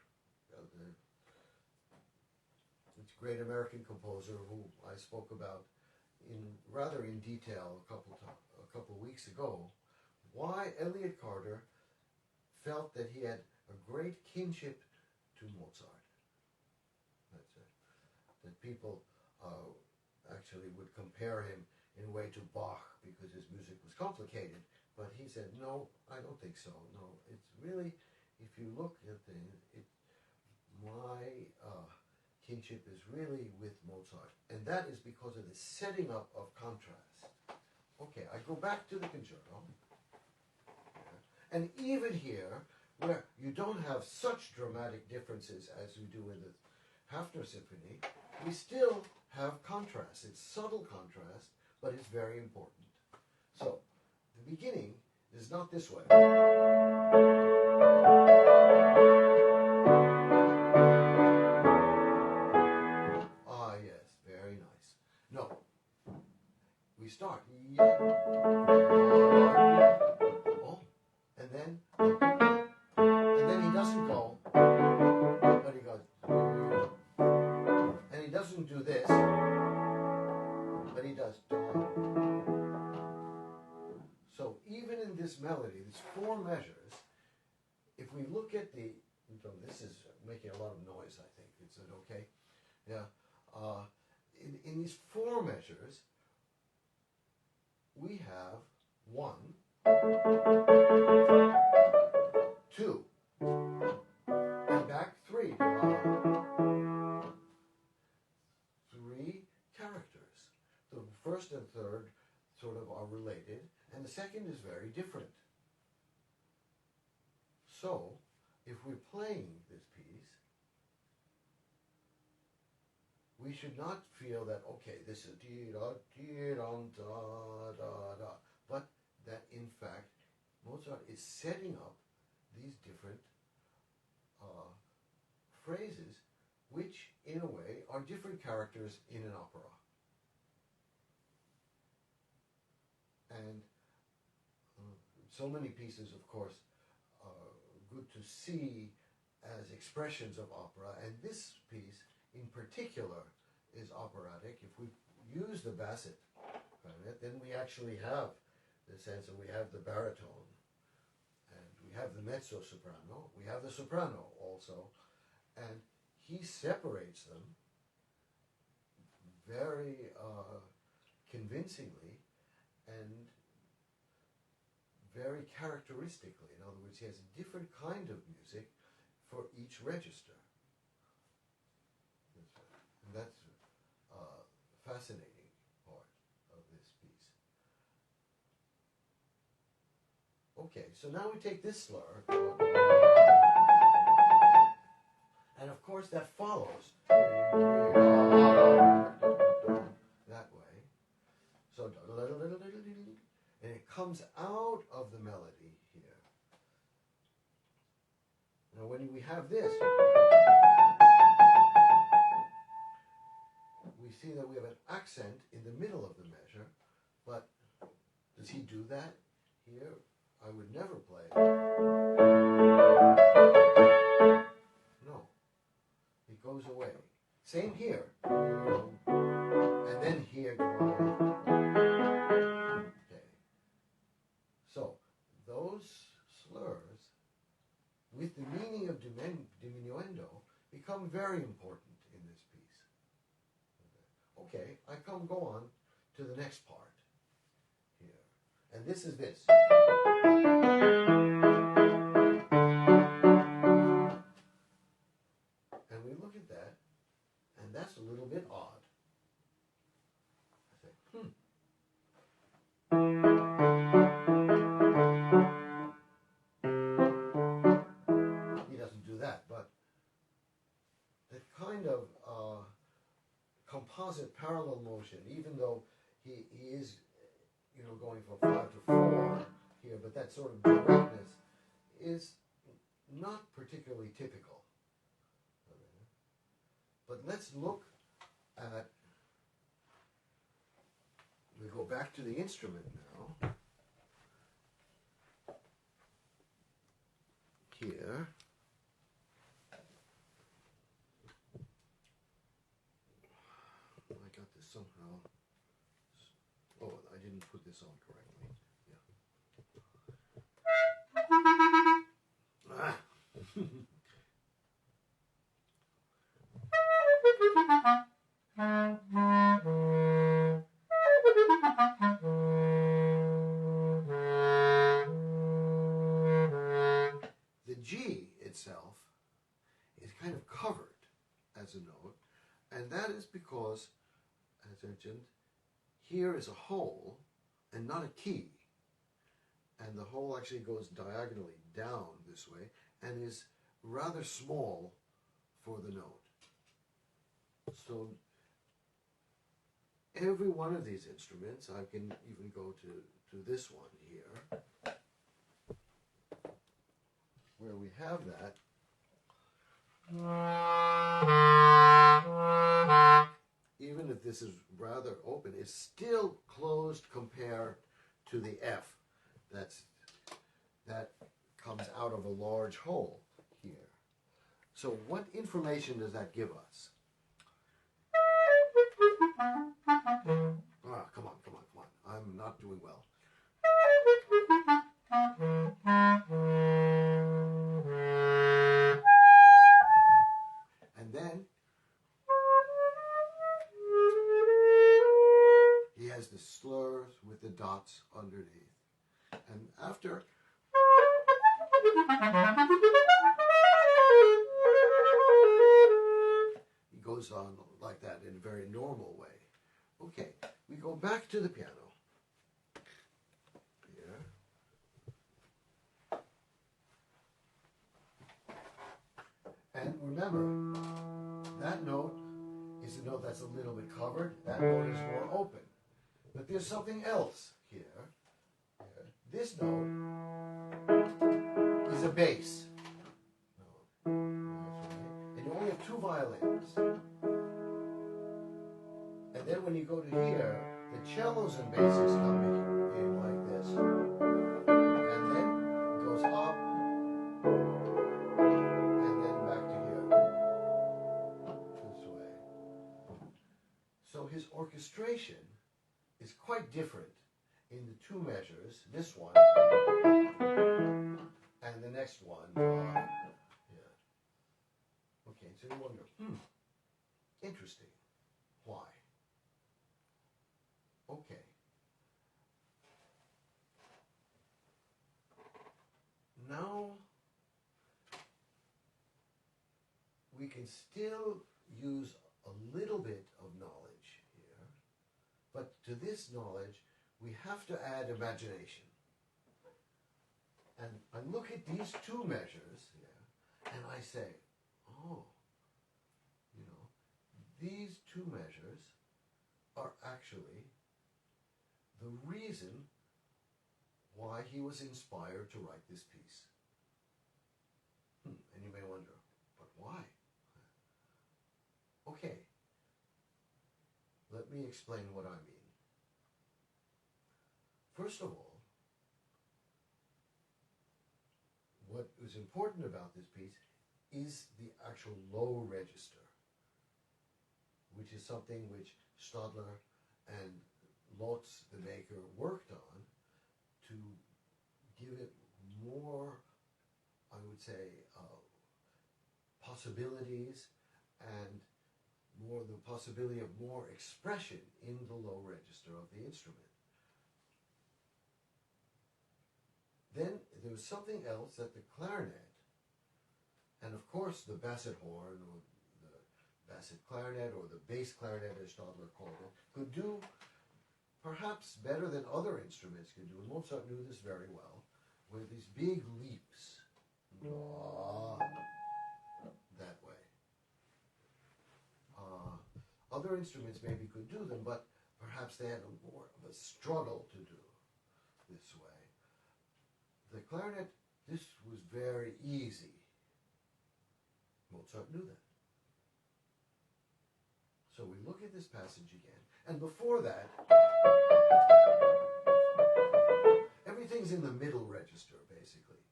this great American composer who I spoke about rather in detail a couple weeks ago, why Elliott Carter felt that he had a great kinship to Mozart. That's it. That people actually would compare him in a way to Bach because his music was complicated. But he said, no, I don't think so. No, it's really, if you look at my kinship is really with Mozart. And that is because of the setting up of contrast. Okay, I go back to the concerto. And even here, where you don't have such dramatic differences as you do in the Hafner Symphony, we still have contrast. It's subtle contrast, but it's very important. So, the beginning is not this way. Ah, yes, very nice. No, we start. And then he doesn't go, but he goes, and he doesn't do this, but he does. So even in this melody, these four measures, if we look at this is making a lot of noise, I think. Is it okay? Yeah. In these four measures, we have 1, 2, and back 3. 3 characters. The first and third sort of are related, and the second is very different. So, if we're playing this piece, we should not feel that, okay, this is dee-da-dee-dum-da-da-da, but that in fact Mozart is setting up these different phrases which in a way are different characters in an opera. so many pieces, of course, are good to see as expressions of opera, and this piece in particular is operatic. If we use the basset clarinet, then we actually have the sense that we have the baritone, and we have the mezzo-soprano, we have the soprano also, and he separates them very convincingly and very characteristically. In other words, he has a different kind of music for each register. And that's a fascinating part of this piece. Okay, so now we take this slur, and of course that follows that way. So, and it comes out of the melody here. Now when we have this, we see that we have an accent in the middle of the measure, but does he do that here? I would never play it. No. It goes away. Same here. And then here. Okay. So, those slurs, with the meaning of diminuendo, become very important in this piece. Okay, I go on to the next part here. And this is this. And we look at that, and that's a little bit odd. I say, He doesn't do that, but that kind of composite parallel motion, even though he is, going from 5 to 4 here, but that sort of directness is not particularly typical. But let's look at, we go back to the instrument now. Here. I got this somehow. Oh, I didn't put this on correctly. Yeah. Ah. The G itself is kind of covered as a note, and that is because, as mentioned, here is a hole and not a key, and the hole actually goes diagonally down this way and is rather small for the note. So every one of these instruments, I can even go to this one here, where we have that. Even if this is rather open, it's still closed compared to the F that comes out of a large hole here. So what information does that give us? Ah, come on. I'm not doing well. And then he has the slurs with the dots underneath. And after he goes on like that in a very normal way. Okay, we go back to the piano. Here. And remember, that note is a note that's a little bit covered. That note is more open. But there's something else here. This note is a bass note. And you only have 2 violins. And then when you go to here, the cellos and basses come in like this. And quite different in the two measures, this one and the next one. Yeah. Okay, so you wonder, interesting. Why? Okay. Now we can still use a little bit of knowledge here, but to this knowledge we have to add imagination. And I look at these two measures here, and I say, oh, you know, these two measures are actually the reason why he was inspired to write this piece. And you may wonder, but why? Okay, let me explain what I mean. First of all, what is important about this piece is the actual low register, which is something which Stadler and Lotz, the maker, worked on to give it more, I would say, possibilities and more the possibility of more expression in the low register of the instrument. Then there was something else that the clarinet, and of course the basset horn, or the basset clarinet, or the bass clarinet as Stadler called it, could do perhaps better than other instruments could do. And Mozart knew this very well, with these big leaps. That way. Other instruments maybe could do them, but perhaps they had more of a struggle to do this way. The clarinet, this was very easy. Mozart knew that. So we look at this passage again. And before that, everything's in the middle register, basically.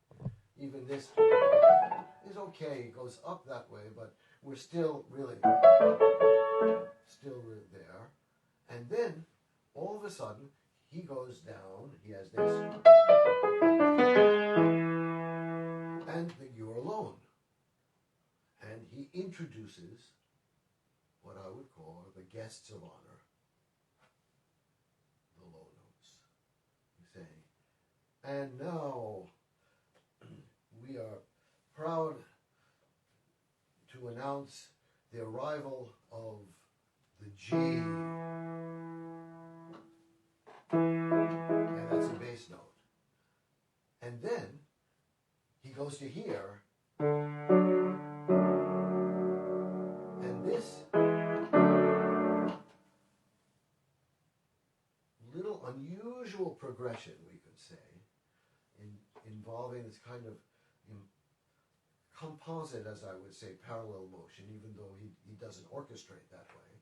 Even this is okay. It goes up that way, but we're still really there. And then, all of a sudden, he goes down. He has this. And the You're Alone. And he introduces what I would call the guests of honor, the low notes. He's saying, and now we are proud to announce the arrival of the G. And that's a bass note. And then he goes to here, and this little unusual progression, we could say, involving this kind of composite, as I would say, parallel motion, even though he doesn't orchestrate that way,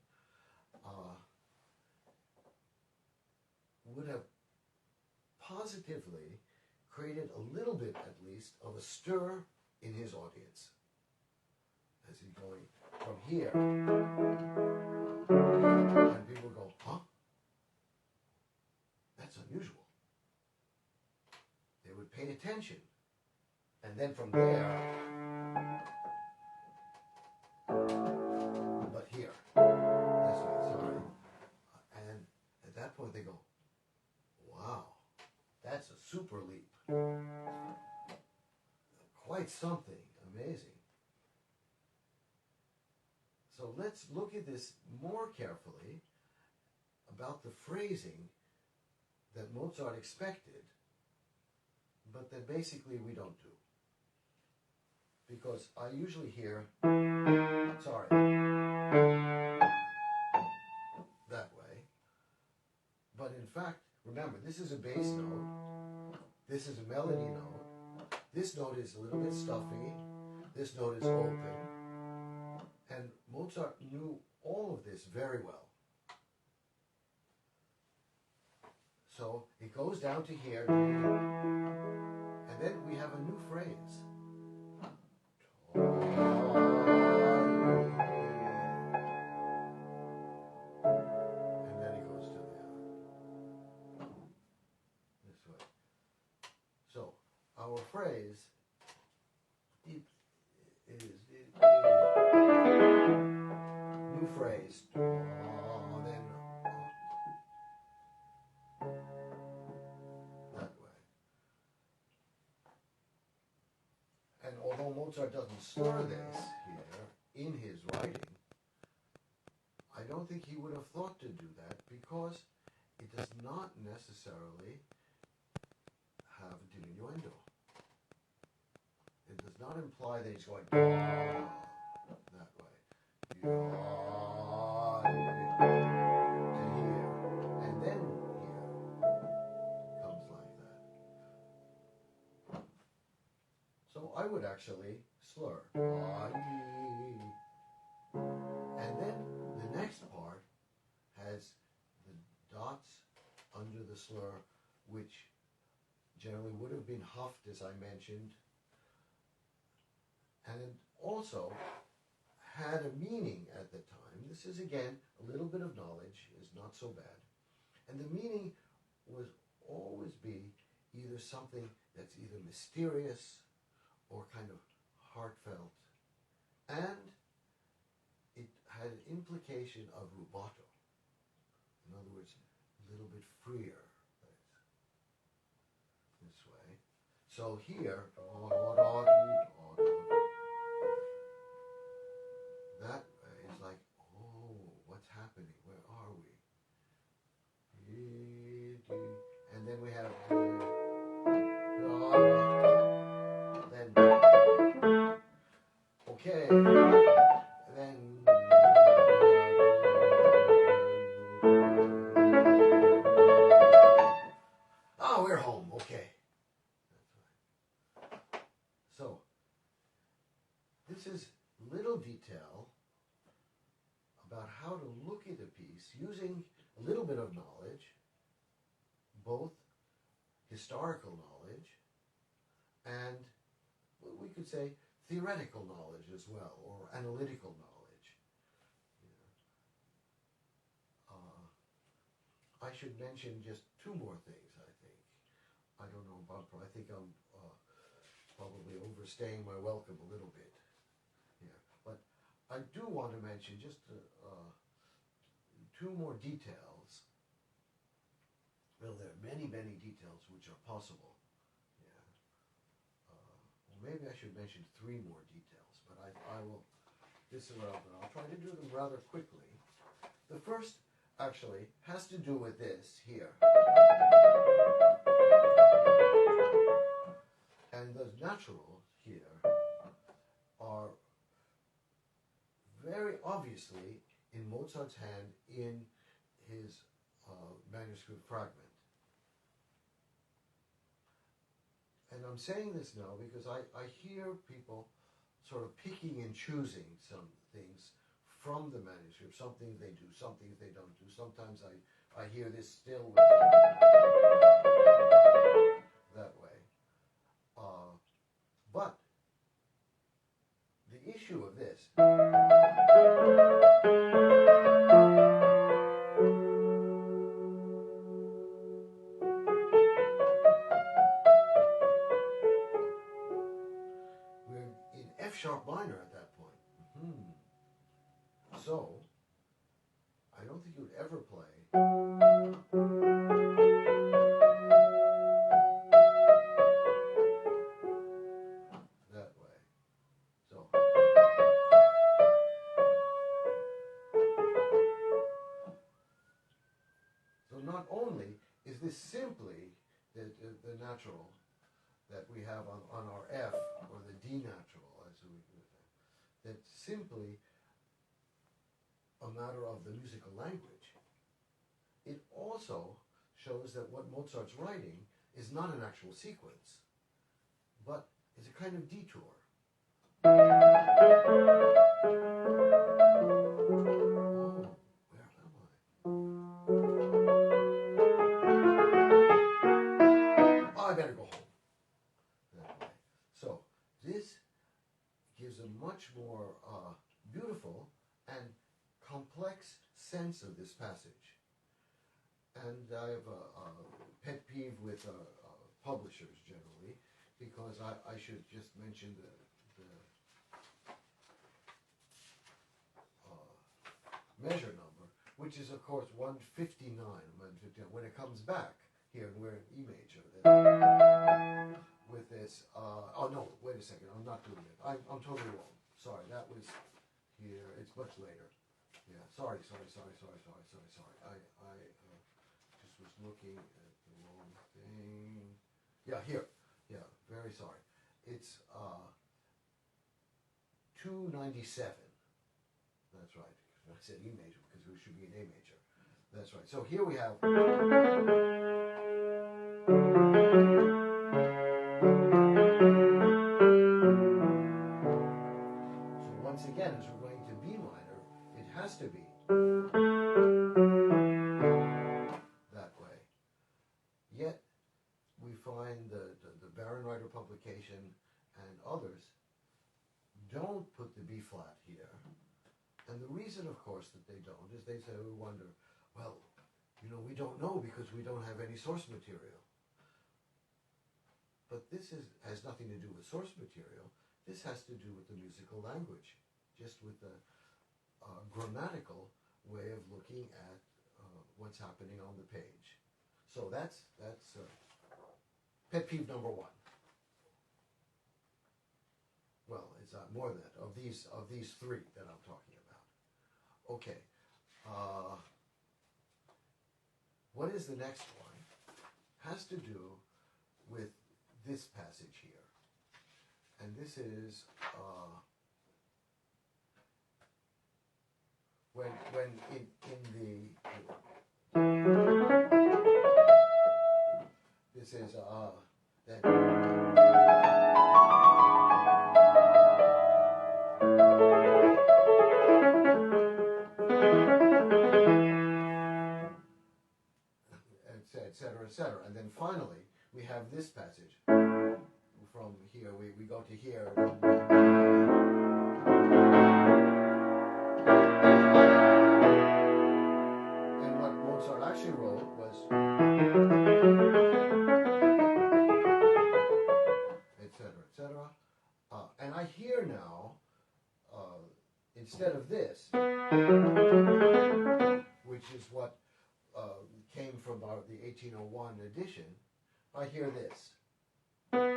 would have positively created a little bit, at least, of a stir in his audience. As he's going from here, and people go, huh? That's unusual. They would pay attention. And then from there, but here, that's right, sorry. And at that point they go, wow, that's a super leap. Quite something amazing. So let's look at this more carefully about the phrasing that Mozart expected, but that basically we don't do. Because I usually hear, sorry, that way. But in fact, remember, this is a bass note, this is a melody note, this note is a little bit stuffy, this note is open, and Mozart knew all of this very well. So it goes down to here, and then we have a new phrase. And then he goes to there. our phrase, it is new phrase, then that way. And although Mozart doesn't slur this here in his writing, I don't think he would have thought to do that because it does not necessarily have a diminuendo. It does not imply that he's going that way. To here. And then here comes like that. So I would actually slur. And then the next part has the dots under the slur, which generally would have been huffed, as I mentioned, and it also had a meaning at the time. This is, again, a little bit of knowledge is not so bad. And the meaning was always be either something that's either mysterious or kind of heartfelt. And it had an implication of rubato. In other words, a little bit freer. This way. So here, that is like, oh, what's happening? Where are we? And then we have then okay, then oh, we're home. Okay. So this is little detail about how to look at a piece using a little bit of knowledge, both historical knowledge and what we could say theoretical knowledge as well, or analytical knowledge. I should mention just two more things, I think. I don't know, Bob, I think I'm probably overstaying my welcome a little bit here. But I do want to mention just two more details. Well, there are many, many details which are possible. Yeah. Well, maybe I should mention three more details, but I will. This is what I'll try to do them rather quickly. The first, actually, has to do with this here. And the naturals here are very obviously in Mozart's hand in his manuscript fragment. And I'm saying this now because I hear people sort of picking and choosing some things from the manuscript. Some things they do, some things they don't do. Sometimes I hear this still with that way. But the issue of this we're in F sharp minor at that point. So I don't think you would ever play that way. So not only is this simply the natural that we have on our F, or the D natural, as we do that's simply a matter of the musical language. It also shows that what Mozart's writing is not an actual sequence, but is a kind of detour. Oh, where am I? Oh, I better go home. That way. So this gives a much more beautiful and complex sense of this passage. And I have a pet peeve with publishers generally, because I should just mention the measure number, which is of course 159. When it comes back here, and we're in E major. With this, oh no, wait a second, I'm not doing it. I'm totally wrong. Sorry, that was here. It's much later. Yeah, sorry. I just was looking at the wrong thing. Yeah, here. Yeah, very sorry. It's 297. That's right. I said E major because it should be an A major. That's right. So here we have. Once again, as we're going to B minor, it has to be that way. Yet, we find the Barenreiter publication and others don't put the B flat here. And the reason, of course, that they don't is they say, we wonder, well, we don't know because we don't have any source material. But this has nothing to do with source material. This has to do with the musical language, just with the grammatical way of looking at what's happening on the page. So that's pet peeve number one. Well, it's more than that, of these three that I'm talking about. Okay. What is the next one? Has to do with this passage here. And this is when in the this is then etc. And then finally we have this passage. From here, we go to here. And what Mozart actually wrote was, etc. And I hear now, instead of this, which is what came from the 1801 edition, I hear this. And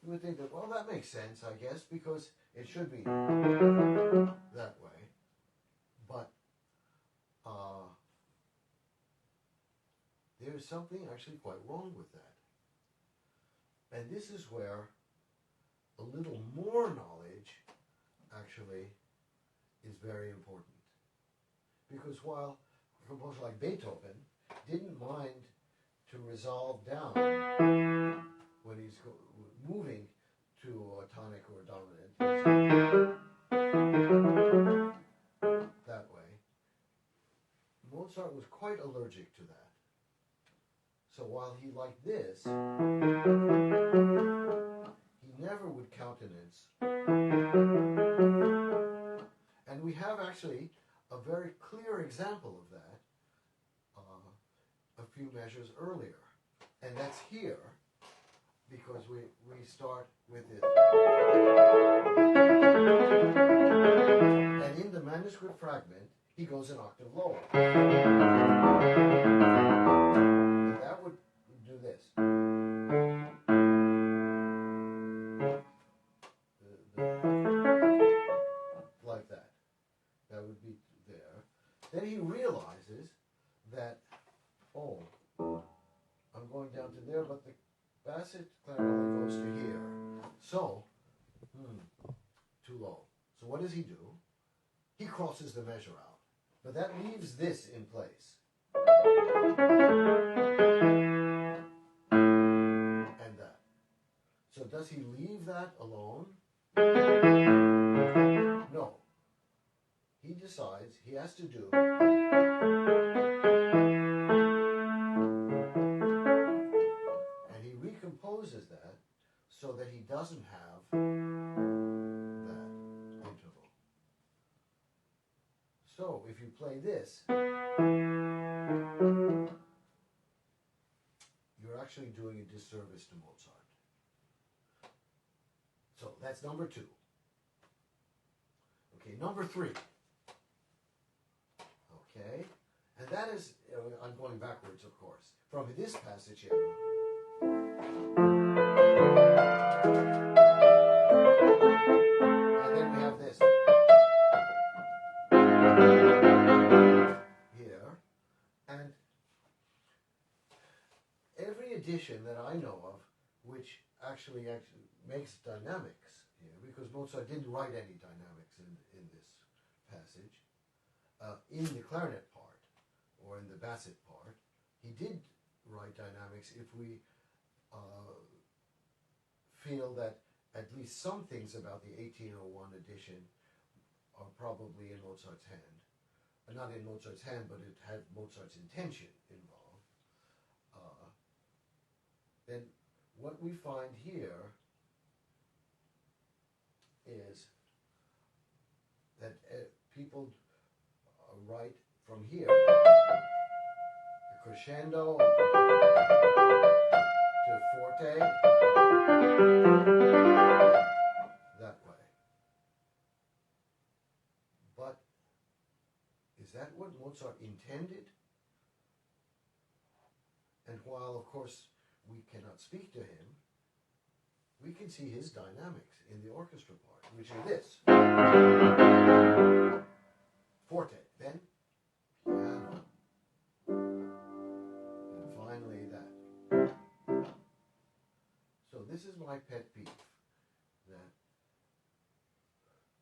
you would think that, well, that makes sense, I guess, because it should be that way. But there's something actually quite wrong with that. And this is where a little more knowledge actually is very important. Because while a composer like Beethoven didn't mind to resolve down when he's moving to a tonic or a dominant that way, Mozart was quite allergic to that. So while he liked this, he never would countenance. And we have actually a very clear example of that a few measures earlier. And that's here, because we start with it. And in the manuscript fragment, he goes an octave lower. And that would do this. Like that. That would be there. Then he realizes that, oh, I'm going down to there, but the basset clarinet goes to here. So, too low. So what does he do? He crosses the measure out. But that leaves this in place. And that. So does he leave that alone? No. He decides he has to do and he recomposes that so that he doesn't have that interval. So if you play this, you're actually doing a disservice to Mozart. So that's number 2. Okay, number 3. Okay, and that is, I'm going backwards, of course, from this passage here. And then we have this. Here. And every edition that I know of, which actually makes dynamics here, because Mozart didn't write any dynamics in this passage, in the clarinet part, or in the basset part. He did write dynamics if we feel that at least some things about the 1801 edition are probably in Mozart's hand. Not in Mozart's hand, but it had Mozart's intention involved. Then what we find here is that people write from here, the crescendo to forte, that way. But is that what Mozart intended? And while, of course, we cannot speak to him, we can see his dynamics in the orchestra part, which are this. Forte, then piano, and finally that. So this is my pet peeve, that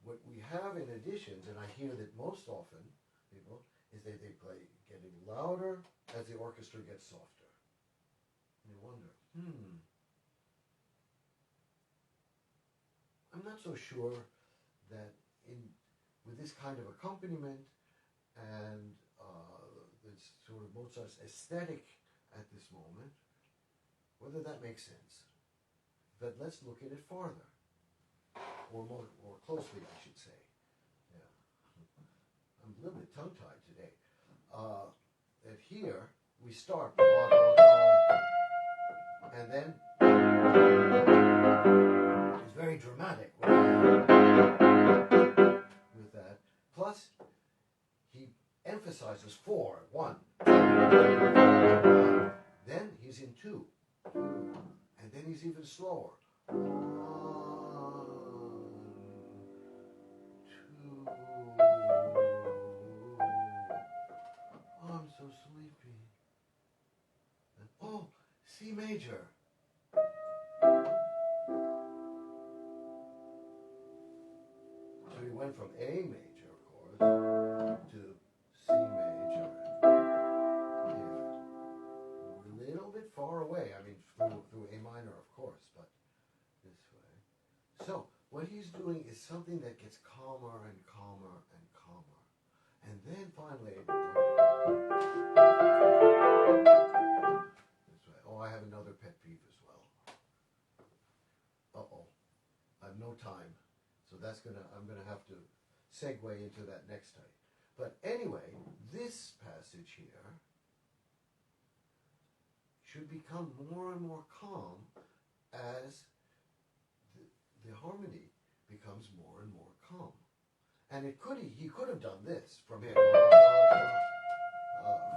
what we have in editions, and I hear that most often, people, is that they play getting louder as the orchestra gets softer. And you wonder, I'm not so sure that with this kind of accompaniment and this sort of Mozart's aesthetic at this moment, whether that makes sense. But let's look at it farther, or more closely, I should say. Yeah. I'm a little bit tongue-tied today. That here we start, and then it's very dramatic with that. Plus, he emphasizes 4, 1. Then he's in 2. And then he's even slower. 1, 2. Oh, I'm so sleepy. And, oh, C major. So he went from A major, of course, to C major. Here. A little bit far away. I mean, through A minor, of course, but this way. So, what he's doing is something that gets calmer and calmer and calmer. And then finally, this way. Oh, I have another pet peeve as well. Uh-oh. I have no time. So I'm gonna have to segue into that next time. But anyway, this passage here should become more and more calm as the harmony becomes more and more calm. And he could have done this from here,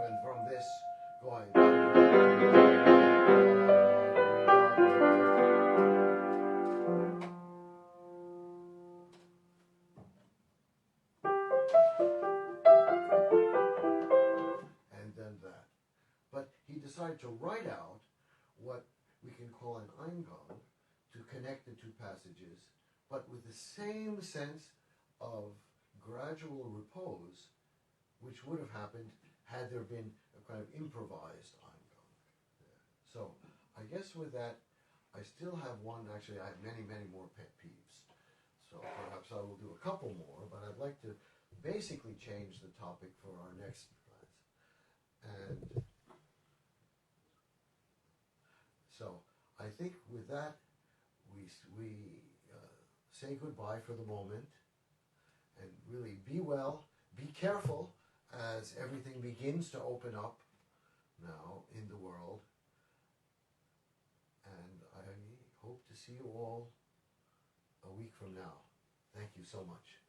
and from this going. Decided to write out what we can call an Eingang to connect the two passages, but with the same sense of gradual repose, which would have happened had there been a kind of improvised Eingang. So I guess with that, I still have one. Actually, I have many, many more pet peeves. So perhaps I will do a couple more, but I'd like to basically change the topic for our next class. And so I think with that, we say goodbye for the moment, and really be well, be careful as everything begins to open up now in the world. to see you all a week from now. Thank you so much.